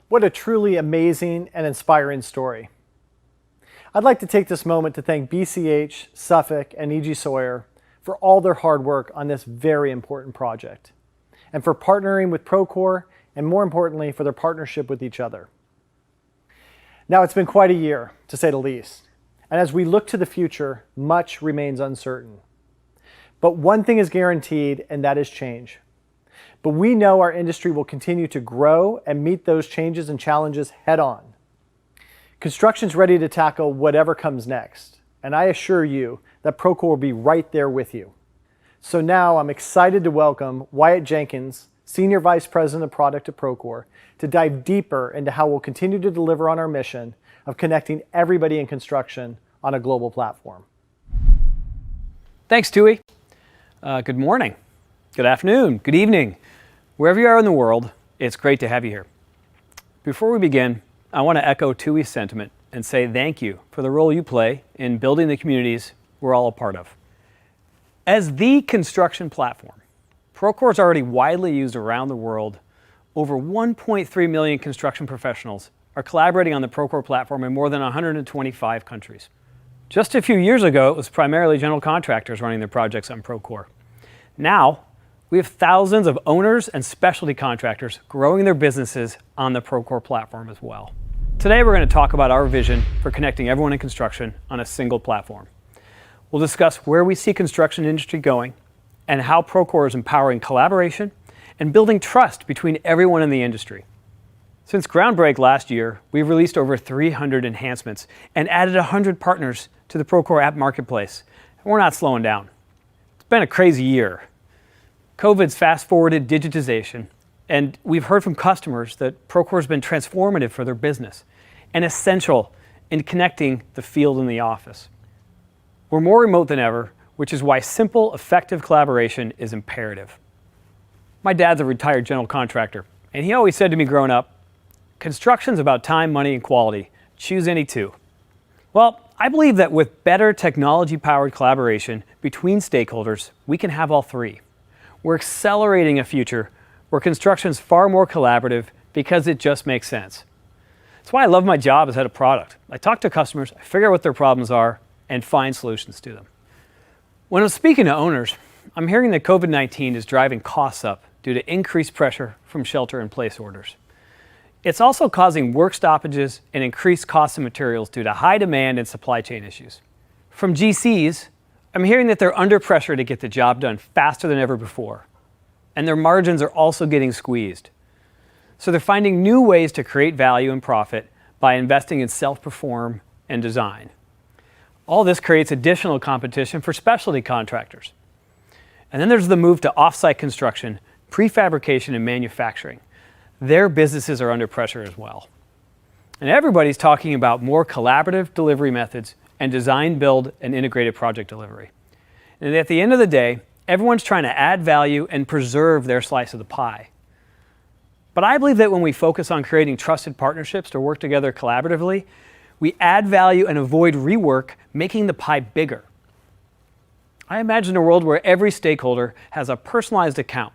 What a truly amazing and inspiring story. I'd like to take this moment to thank BCH, Suffolk, and E.G. Sawyer for all their hard work on this very important project, and for partnering with Procore, and more importantly, for their partnership with each other. Now, it's been quite a year, to say the least, and as we look to the future, much remains uncertain. But one thing is guaranteed, and that is change. But we know our industry will continue to grow and meet those changes and challenges head on. Construction's ready to tackle whatever comes next, and I assure you that Procore will be right there with you. So now I'm excited to welcome Wyatt Jenkins, Senior Vice President of Product at Procore, to dive deeper into how we'll continue to deliver on our mission of connecting everybody in construction on a global platform. Thanks, Tui. Good morning, good afternoon, good evening. Wherever you are in the world, it's great to have you here. Before we begin, I want to echo Tui's sentiment and say thank you for the role you play in building the communities we're all a part of. As the construction platform, Procore is already widely used around the world. Over 1.3 million construction professionals are collaborating on the Procore platform in more than 125 countries. Just a few years ago, it was primarily general contractors running their projects on Procore. Now, we have thousands of owners and specialty contractors growing their businesses on the Procore platform as well. Today, we're going to talk about our vision for connecting everyone in construction on a single platform. We'll discuss where we see construction industry going and how Procore is empowering collaboration and building trust between everyone in the industry. Since Groundbreak last year, we've released over 300 enhancements and added 100 partners to the Procore app marketplace. And we're not slowing down. It's been a crazy year. COVID's fast-forwarded digitization, and we've heard from customers that Procore has been transformative for their business and essential in connecting the field and the office. We're more remote than ever, which is why simple, effective collaboration is imperative. My dad's a retired general contractor, and he always said to me growing up, construction's about time, money, and quality, choose any two? Well, I believe that with better technology-powered collaboration between stakeholders, we can have all three. We're accelerating a future where construction is far more collaborative because it just makes sense. That's why I love my job as head of product. I talk to customers, I figure out what their problems are, and find solutions to them. When I'm speaking to owners, I'm hearing that COVID-19 is driving costs up due to increased pressure from shelter-in-place orders. It's also causing work stoppages and increased costs of materials due to high demand and supply chain issues. From GCs, I'm hearing that they're under pressure to get the job done faster than ever before, and their margins are also getting squeezed. So they're finding new ways to create value and profit by investing in self-perform and design. All this creates additional competition for specialty contractors. And then there's the move to off-site construction, prefabrication, and manufacturing. Their businesses are under pressure as well. And everybody's talking about more collaborative delivery methods and design, build, and integrated project delivery. And at the end of the day, everyone's trying to add value and preserve their slice of the pie. But I believe that when we focus on creating trusted partnerships to work together collaboratively, we add value and avoid rework, making the pie bigger. I imagine a world where every stakeholder has a personalized account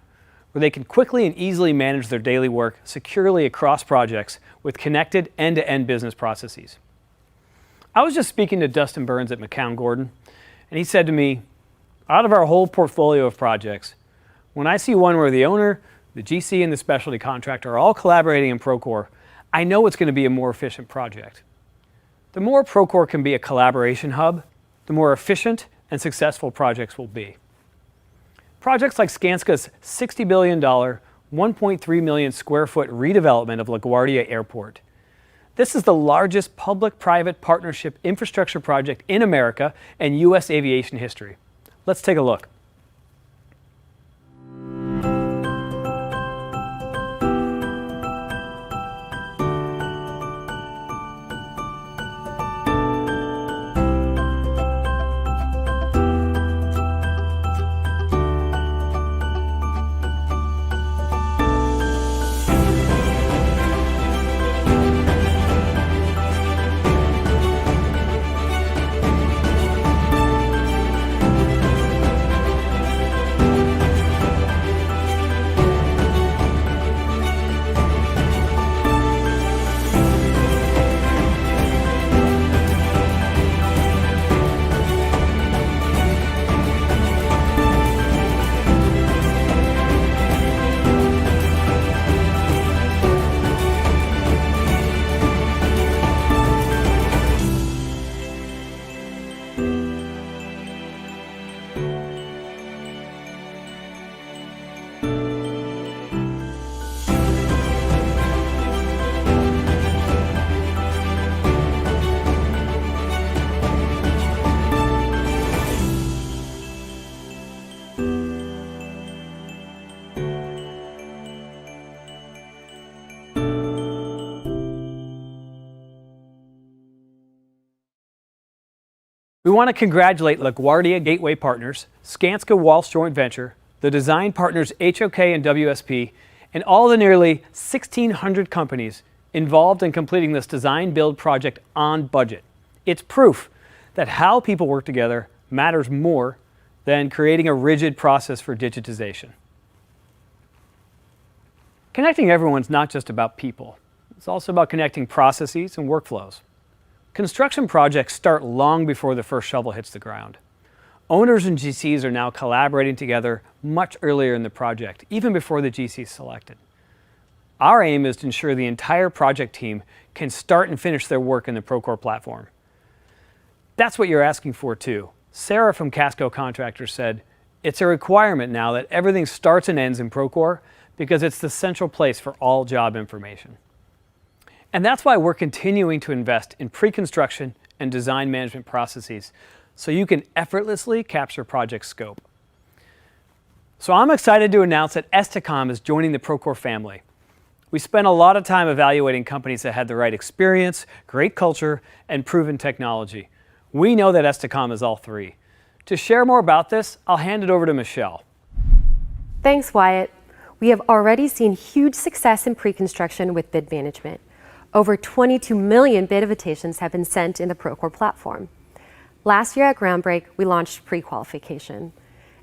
where they can quickly and easily manage their daily work securely across projects with connected end-to-end business processes. I was just speaking to Dustin Burns at McCown Gordon, and he said to me, out of our whole portfolio of projects, when I see one where the owner, the GC, and the specialty contractor are all collaborating in Procore, I know it's going to be a more efficient project. The more Procore can be a collaboration hub, the more efficient and successful projects will be. Projects like Skanska's $60 billion, 1.3 million square foot redevelopment of LaGuardia Airport. This is the largest public-private partnership infrastructure project in America and U.S. aviation history. Let's take a look. We want to congratulate LaGuardia Gateway Partners, Skanska Walsh Joint Venture, the design partners HOK and WSP, and all the nearly 1,600 companies involved in completing this design build project on budget. It's proof that how people work together matters more than creating a rigid process for digitization. Connecting everyone's not just about people. It's also about connecting processes and workflows. Construction projects start long before the first shovel hits the ground. Owners and GCs are now collaborating together much earlier in the project, even before the GC is selected. Our aim is to ensure the entire project team can start and finish their work in the Procore platform. That's what you're asking for too. Sarah from Casco Contractors said, it's a requirement now that everything starts and ends in Procore because it's the central place for all job information. And that's why we're continuing to invest in pre-construction and design management processes so you can effortlessly capture project scope. So I'm excited to announce that Esticom is joining the Procore family. We spent a lot of time evaluating companies that had the right experience, great culture, and proven technology. We know that Esticom is all three. To share more about this, I'll hand it over to Michelle. Thanks, Wyatt. We have already seen huge success in pre-construction with bid management. Over 22 million bid invitations have been sent in the Procore platform. Last year at Groundbreak, we launched pre-qualification.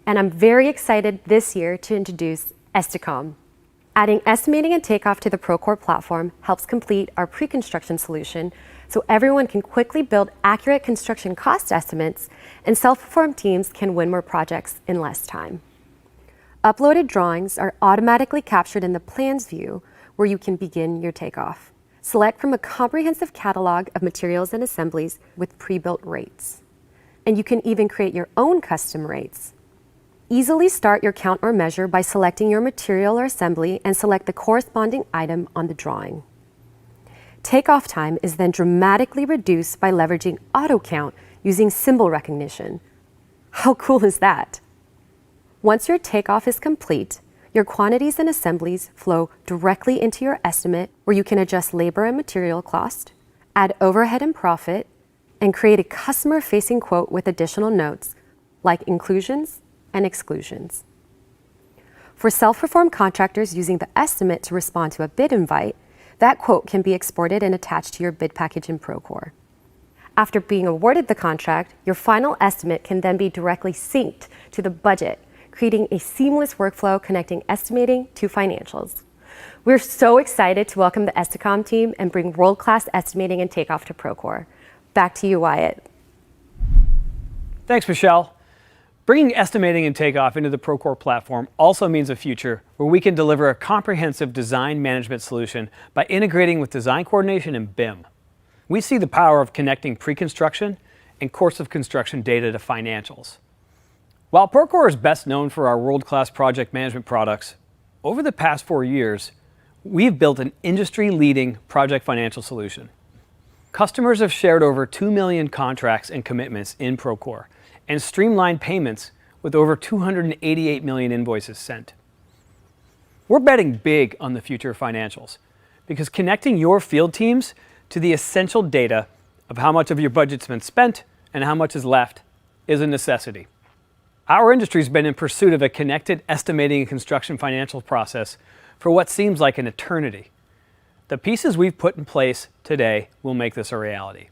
And I'm very excited this year to introduce Esticom. Adding estimating and takeoff to the Procore platform helps complete our pre-construction solution so everyone can quickly build accurate construction cost estimates and self-performed teams can win more projects in less time. Uploaded drawings are automatically captured in the plans view where you can begin your takeoff. Select from a comprehensive catalog of materials and assemblies with pre-built rates. And you can even create your own custom rates. Easily start your count or measure by selecting your material or assembly and select the corresponding item on the drawing. Takeoff time is then dramatically reduced by leveraging auto count using symbol recognition. How cool is that? Once your takeoff is complete, your quantities and assemblies flow directly into your estimate where you can adjust labor and material cost, add overhead and profit, and create a customer-facing quote with additional notes like inclusions and exclusions. For self-performed contractors using the estimate to respond to a bid invite, that quote can be exported and attached to your bid package in Procore. After being awarded the contract, your final estimate can then be directly synced to the budget, creating a seamless workflow connecting estimating to financials. We're so excited to welcome the Esticom team and bring world-class estimating and takeoff to Procore. Back to you, Wyatt. Thanks, Michelle. Bringing estimating and takeoff into the Procore platform also means a future where we can deliver a comprehensive design management solution by integrating with design coordination and BIM. We see the power of connecting pre-construction and course of construction data to financials. While Procore is best known for our world-class project management products, over the past 4 years, we've built an industry-leading project financial solution. Customers have shared over 2 million contracts and commitments in Procore, and streamlined payments with over 288 million invoices sent. We're betting big on the future of financials because connecting your field teams to the essential data of how much of your budget's been spent and how much is left is a necessity. Our industry's been in pursuit of a connected estimating and construction financial process for what seems like an eternity. The pieces we've put in place today will make this a reality.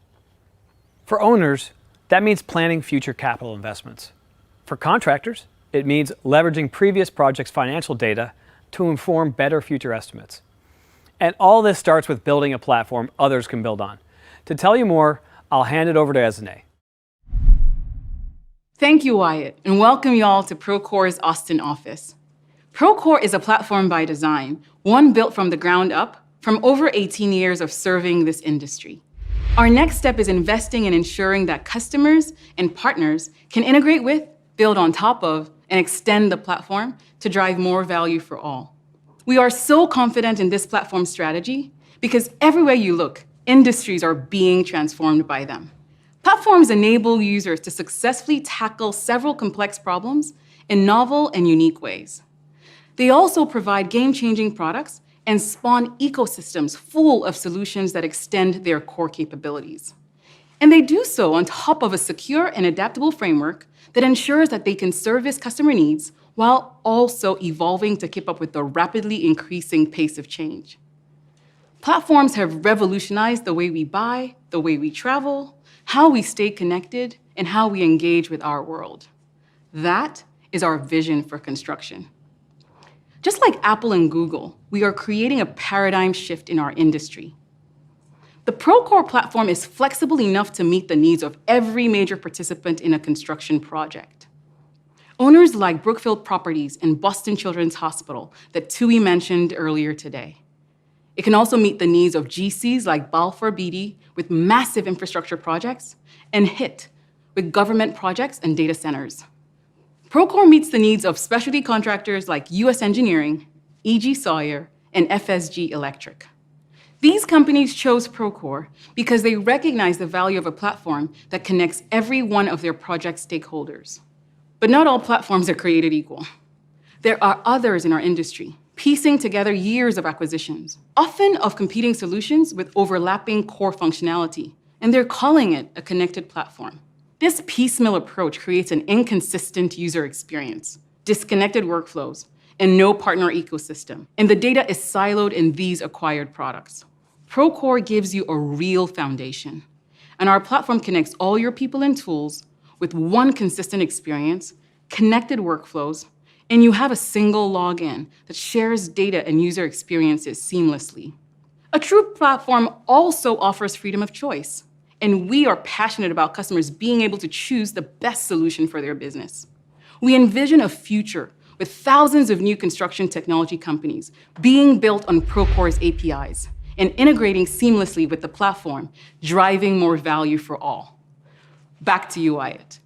For owners, that means planning future capital investments. For contractors, it means leveraging previous projects' financial data to inform better future estimates. And all this starts with building a platform others can build on. To tell you more, I'll hand it over to Esne. Thank you, Wyatt, and welcome you all to Procore's Austin office. Procore is a platform by design, one built from the ground up from over 18 years of serving this industry. Our next step is investing in ensuring that customers and partners can integrate with, build on top of, and extend the platform to drive more value for all. We are so confident in this platform strategy because everywhere you look, industries are being transformed by them. Platforms enable users to successfully tackle several complex problems in novel and unique ways. They also provide game-changing products and spawn ecosystems full of solutions that extend their core capabilities. And they do so on top of a secure and adaptable framework that ensures that they can service customer needs while also evolving to keep up with the rapidly increasing pace of change. Platforms have revolutionized the way we buy, the way we travel, how we stay connected, and how we engage with our world. That is our vision for construction. Just like Apple and Google, we are creating a paradigm shift in our industry. The Procore platform is flexible enough to meet the needs of every major participant in a construction project. Owners like Brookfield Properties and Boston Children's Hospital that Tui mentioned earlier today. It can also meet the needs of GCs like Balfour Beatty with massive infrastructure projects and HIT with government projects and data centers. Procore meets the needs of specialty contractors like US Engineering, E.G. Sawyer, and FSG Electric. These companies chose Procore because they recognize the value of a platform that connects every one of their project stakeholders. But not all platforms are created equal. There are others in our industry, piecing together years of acquisitions, often of competing solutions with overlapping core functionality, and they're calling it a connected platform. This piecemeal approach creates an inconsistent user experience, disconnected workflows, and no partner ecosystem, and the data is siloed in these acquired products. Procore gives you a real foundation. And our platform connects all your people and tools with one consistent experience, connected workflows, and you have a single login that shares data and user experiences seamlessly. A true platform also offers freedom of choice, and we are passionate about customers being able to choose the best solution for their business. We envision a future with thousands of new construction technology companies being built on Procore's APIs and integrating seamlessly with the platform, driving more value for all. Back to you, Wyatt.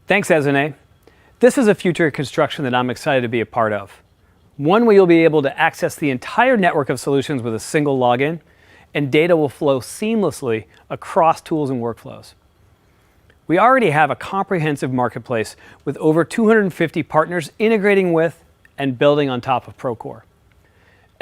Thanks, Ezene. This is a future of construction that I'm excited to be a part of. One where you'll be able to access the entire network of solutions with a single login, and data will flow seamlessly across tools and workflows. We already have a comprehensive marketplace with over 250 partners integrating with and building on top of Procore.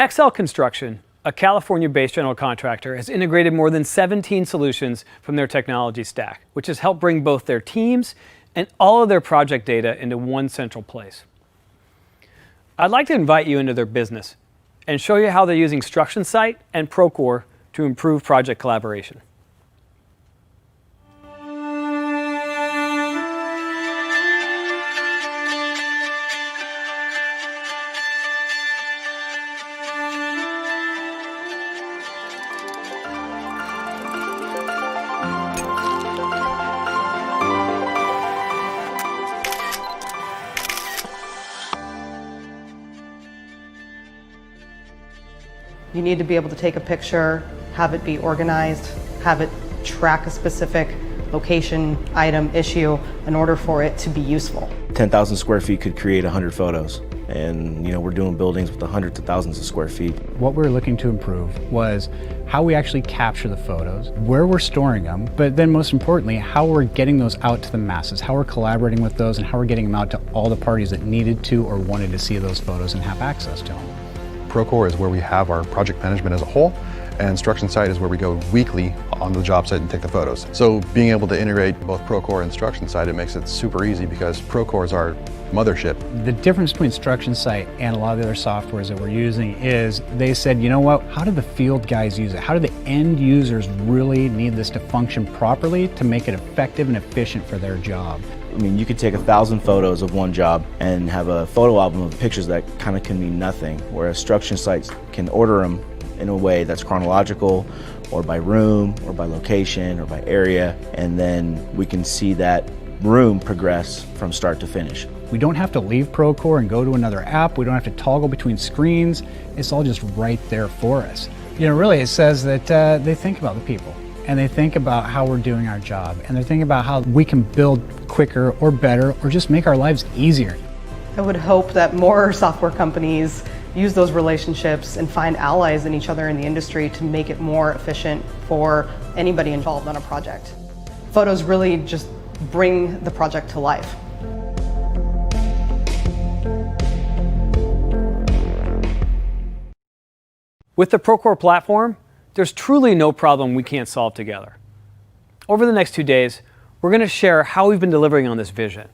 XL Construction, a California-based general contractor, has integrated more than 17 solutions from their technology stack, which has helped bring both their teams and all of their project data into one central place. I'd like to invite you into their business and show you how they're using InstructionSite and Procore to improve project collaboration. You need to be able to take a picture, have it be organized, have it track a specific location, item, issue in order for it to be useful. 10,000 square feet could create 100 photos. And we're doing buildings with hundreds of thousands of square feet. What we were looking to improve was how we actually capture the photos, where we're storing them, but then most importantly, how we're getting those out to the masses, how we're collaborating with those, and how we're getting them out to all the parties that needed to or wanted to see those photos and have access to them. Procore is where we have our project management as a whole, and InstructionSite is where we go weekly on the job site and take the photos. So being able to integrate both Procore and InstructionSite, it makes it super easy because Procore is our mothership. The difference between InstructionSite and a lot of the other softwares that we're using is they said, you know what, how do the field guys use it? How do the end users really need this to function properly to make it effective and efficient for their job? I mean, you could take 1,000 photos of one job and have a photo album of pictures that kind of can mean nothing, whereas InstructionSite can order them in a way that's chronological, or by room, or by location, or by area, and then we can see that room progress from start to finish. We don't have to leave Procore and go to another app. We don't have to toggle between screens. It's all just right there for us. Really, it says that they think about the people, and they think about how we're doing our job, and they think about how we can build quicker or better or just make our lives easier. I would hope that more software companies use those relationships and find allies in each other in the industry to make it more efficient for anybody involved on a project. Photos really just bring the project to life. With the Procore platform, there's truly no problem we can't solve together. Over the next 2 days, we're going to share how we've been delivering on this vision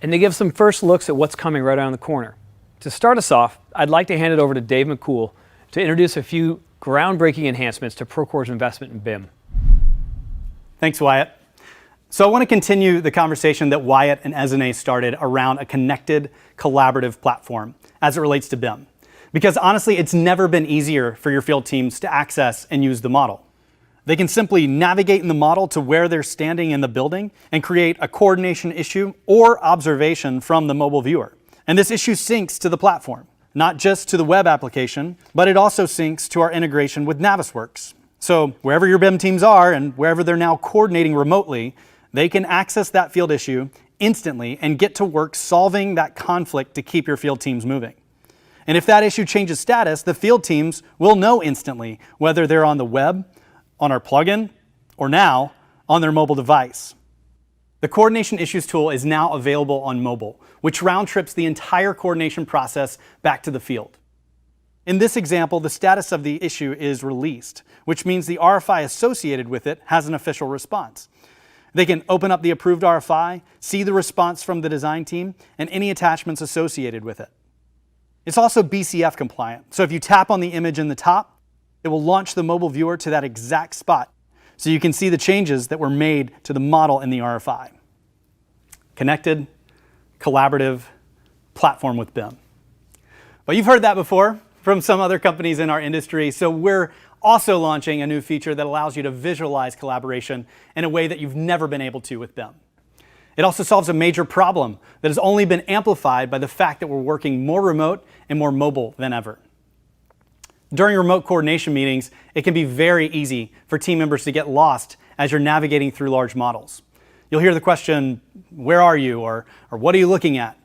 and to give some first looks at what's coming right around the corner. To start us off, I'd like to hand it over to Dave McCool to introduce a few groundbreaking enhancements to Procore's investment in BIM. Thanks, Wyatt. So I want to continue the conversation that Wyatt and Ezene started around a connected, collaborative platform as it relates to BIM. Because honestly, it's never been easier for your field teams to access and use the model. They can simply navigate in the model to where they're standing in the building and create a coordination issue or observation from the mobile viewer. And this issue syncs to the platform, not just to the web application, but it also syncs to our integration with Navisworks. So wherever your BIM teams are and wherever they're now coordinating remotely, they can access that field issue instantly and get to work solving that conflict to keep your field teams moving. And if that issue changes status, the field teams will know instantly whether they're on the web, on our plugin, or now on their mobile device. The Coordination Issues tool is now available on mobile, which round trips the entire coordination process back to the field. In this example, the status of the issue is released, which means the RFI associated with it has an official response. They can open up the approved RFI, see the response from the design team, and any attachments associated with it. It's also BCF compliant, so if you tap on the image in the top, It will launch the mobile viewer to that exact spot so you can see the changes that were made to the model in the RFI. Connected, collaborative, platform with BIM. But you've heard that before from some other companies in our industry, so we're also launching a new feature that allows you to visualize collaboration in a way that you've never been able to with BIM. It also solves a major problem that has only been amplified by the fact that we're working more remote and more mobile than ever. During remote coordination meetings, it can be very easy for team members to get lost as you're navigating through large models. You'll hear the question, where are you, or what are you looking at,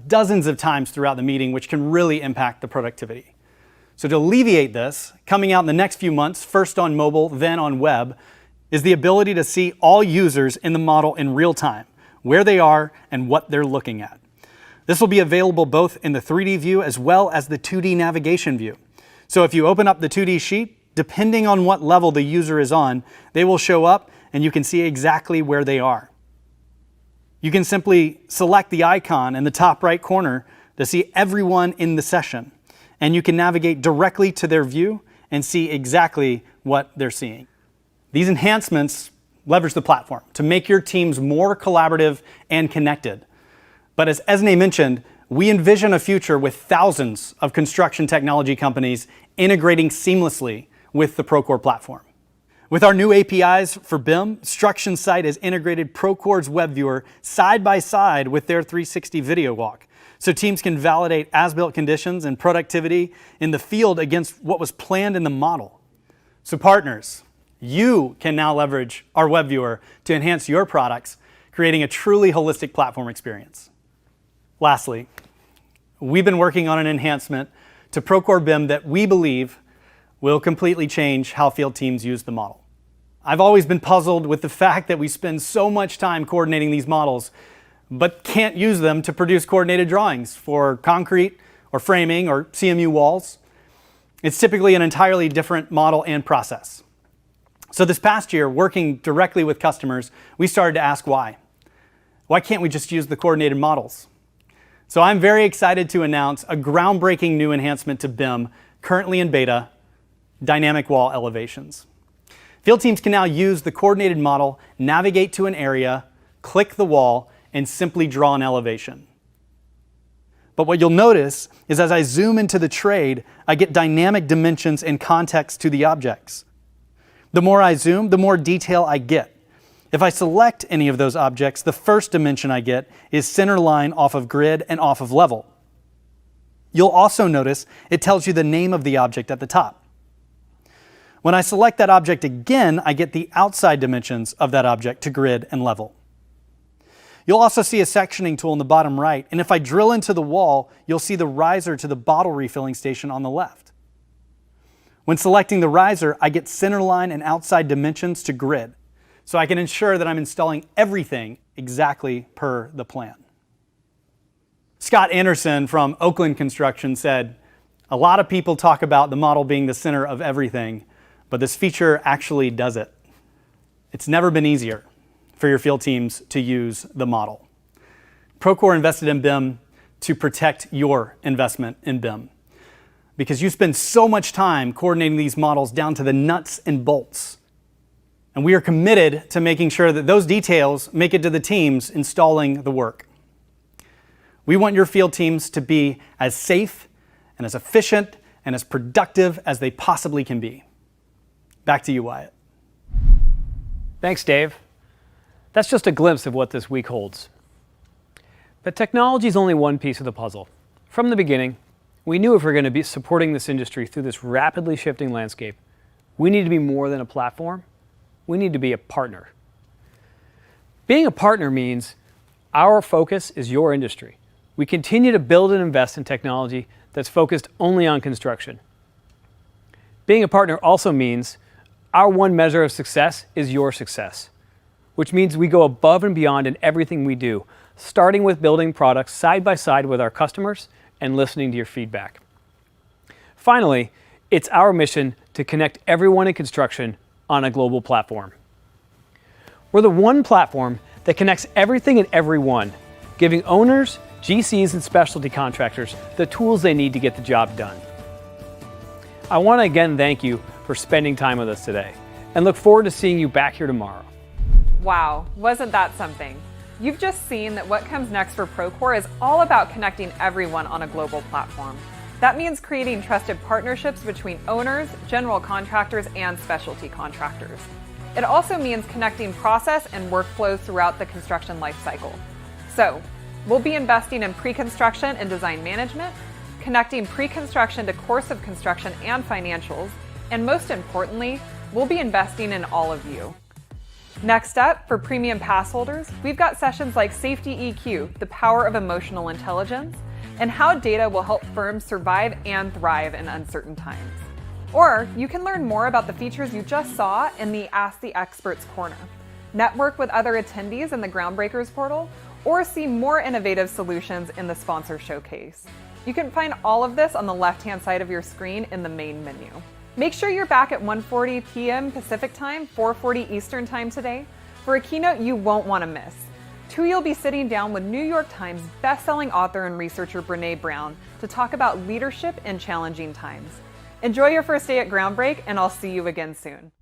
dozens of times throughout the meeting, which can really impact the productivity. So to alleviate this, coming out in the next few months, first on mobile, then on web, is the ability to see all users in the model in real time, where they are and what they're looking at. This will be available both in the 3D view as well as the 2D navigation view. So if you open up the 2D sheet, depending on what level the user is on, they will show up and you can see exactly where they are. You can simply select the icon in the top right corner to see everyone in the session, and you can navigate directly to their view and see exactly what they're seeing. These enhancements leverage the platform to make your teams more collaborative and connected. But as Esne mentioned, we envision a future with thousands of construction technology companies integrating seamlessly with the Procore platform. With our new APIs for BIM, Struction Site has integrated Procore's web viewer side by side with their 360 video walk, so teams can validate as-built conditions and productivity in the field against what was planned in the model. So partners, you can now leverage our web viewer to enhance your products, creating a truly holistic platform experience. Lastly, we've been working on an enhancement to Procore BIM that we believe will completely change how field teams use the model. I've always been puzzled with the fact that we spend so much time coordinating these models, but can't use them to produce coordinated drawings for concrete or framing or CMU walls. It's typically an entirely different model and process. So this past year, working directly with customers, we started to ask why. Why can't we just use the coordinated models? So I'm very excited to announce a groundbreaking new enhancement to BIM, currently in beta, dynamic wall elevations. Field teams can now use the coordinated model, navigate to an area, click the wall, and simply draw an elevation. But what you'll notice is as I zoom into the trade, I get dynamic dimensions and context to the objects. The more I zoom, the more detail I get. If I select any of those objects, the first dimension I get is center line off of grid and off of level. You'll also notice it tells you the name of the object at the top. When I select that object again, I get the outside dimensions of that object to grid and level. You'll also see a sectioning tool in the bottom right, and if I drill into the wall, you'll see the riser to the bottle refilling station on the left. When selecting the riser, I get center line and outside dimensions to grid, so I can ensure that I'm installing everything exactly per the plan. Scott Anderson from Oakland Construction said, "A lot of people talk about the model being the center of everything, but this feature actually does it." It's never been easier for your field teams to use the model. Procore invested in BIM to protect your investment in BIM, because you spend so much time coordinating these models down to the nuts and bolts. And we are committed to making sure that those details make it to the teams installing the work. We want your field teams to be as safe and as efficient and as productive as they possibly can be. Back to you, Wyatt. Thanks, Dave. That's just a glimpse of what this week holds. But technology is only one piece of the puzzle. From the beginning, we knew if we're going to be supporting this industry through this rapidly shifting landscape, we need to be more than a platform. We need to be a partner. Being a partner means our focus is your industry. We continue to build and invest in technology that's focused only on construction. Being a partner also means our one measure of success is your success, which means we go above and beyond in everything we do, starting with building products side by side with our customers and listening to your feedback. Finally, it's our mission to connect everyone in construction on a global platform. We're the one platform that connects everything and everyone, giving owners, GCs, and specialty contractors the tools they need to get the job done. I want to again thank you for spending time with us today, and look forward to seeing you back here tomorrow. Wow, wasn't that something? You've just seen that what comes next for Procore is all about connecting everyone on a global platform. That means creating trusted partnerships between owners, general contractors, and specialty contractors. It also means connecting process and workflows throughout the construction lifecycle. So, we'll be investing in pre-construction and design management, connecting pre-construction to course of construction and financials, and most importantly, we'll be investing in all of you. Next up, for premium pass holders, we've got sessions like Safety EQ, the power of emotional intelligence, and how data will help firms survive and thrive in uncertain times. Or you can learn more about the features you just saw in the Ask the Experts corner, network with other attendees in the Groundbreakers portal, or see more innovative solutions in the sponsor showcase. You can find all of this on the left-hand side of your screen in the main menu. Make sure you're back at 1:40 p.m. Pacific Time, 4:40 Eastern Time today for a keynote you won't want to miss. You'll be sitting down with New York Times bestselling author and researcher Brené Brown to talk about leadership in challenging times. Enjoy your first day at Groundbreak, and I'll see you again soon.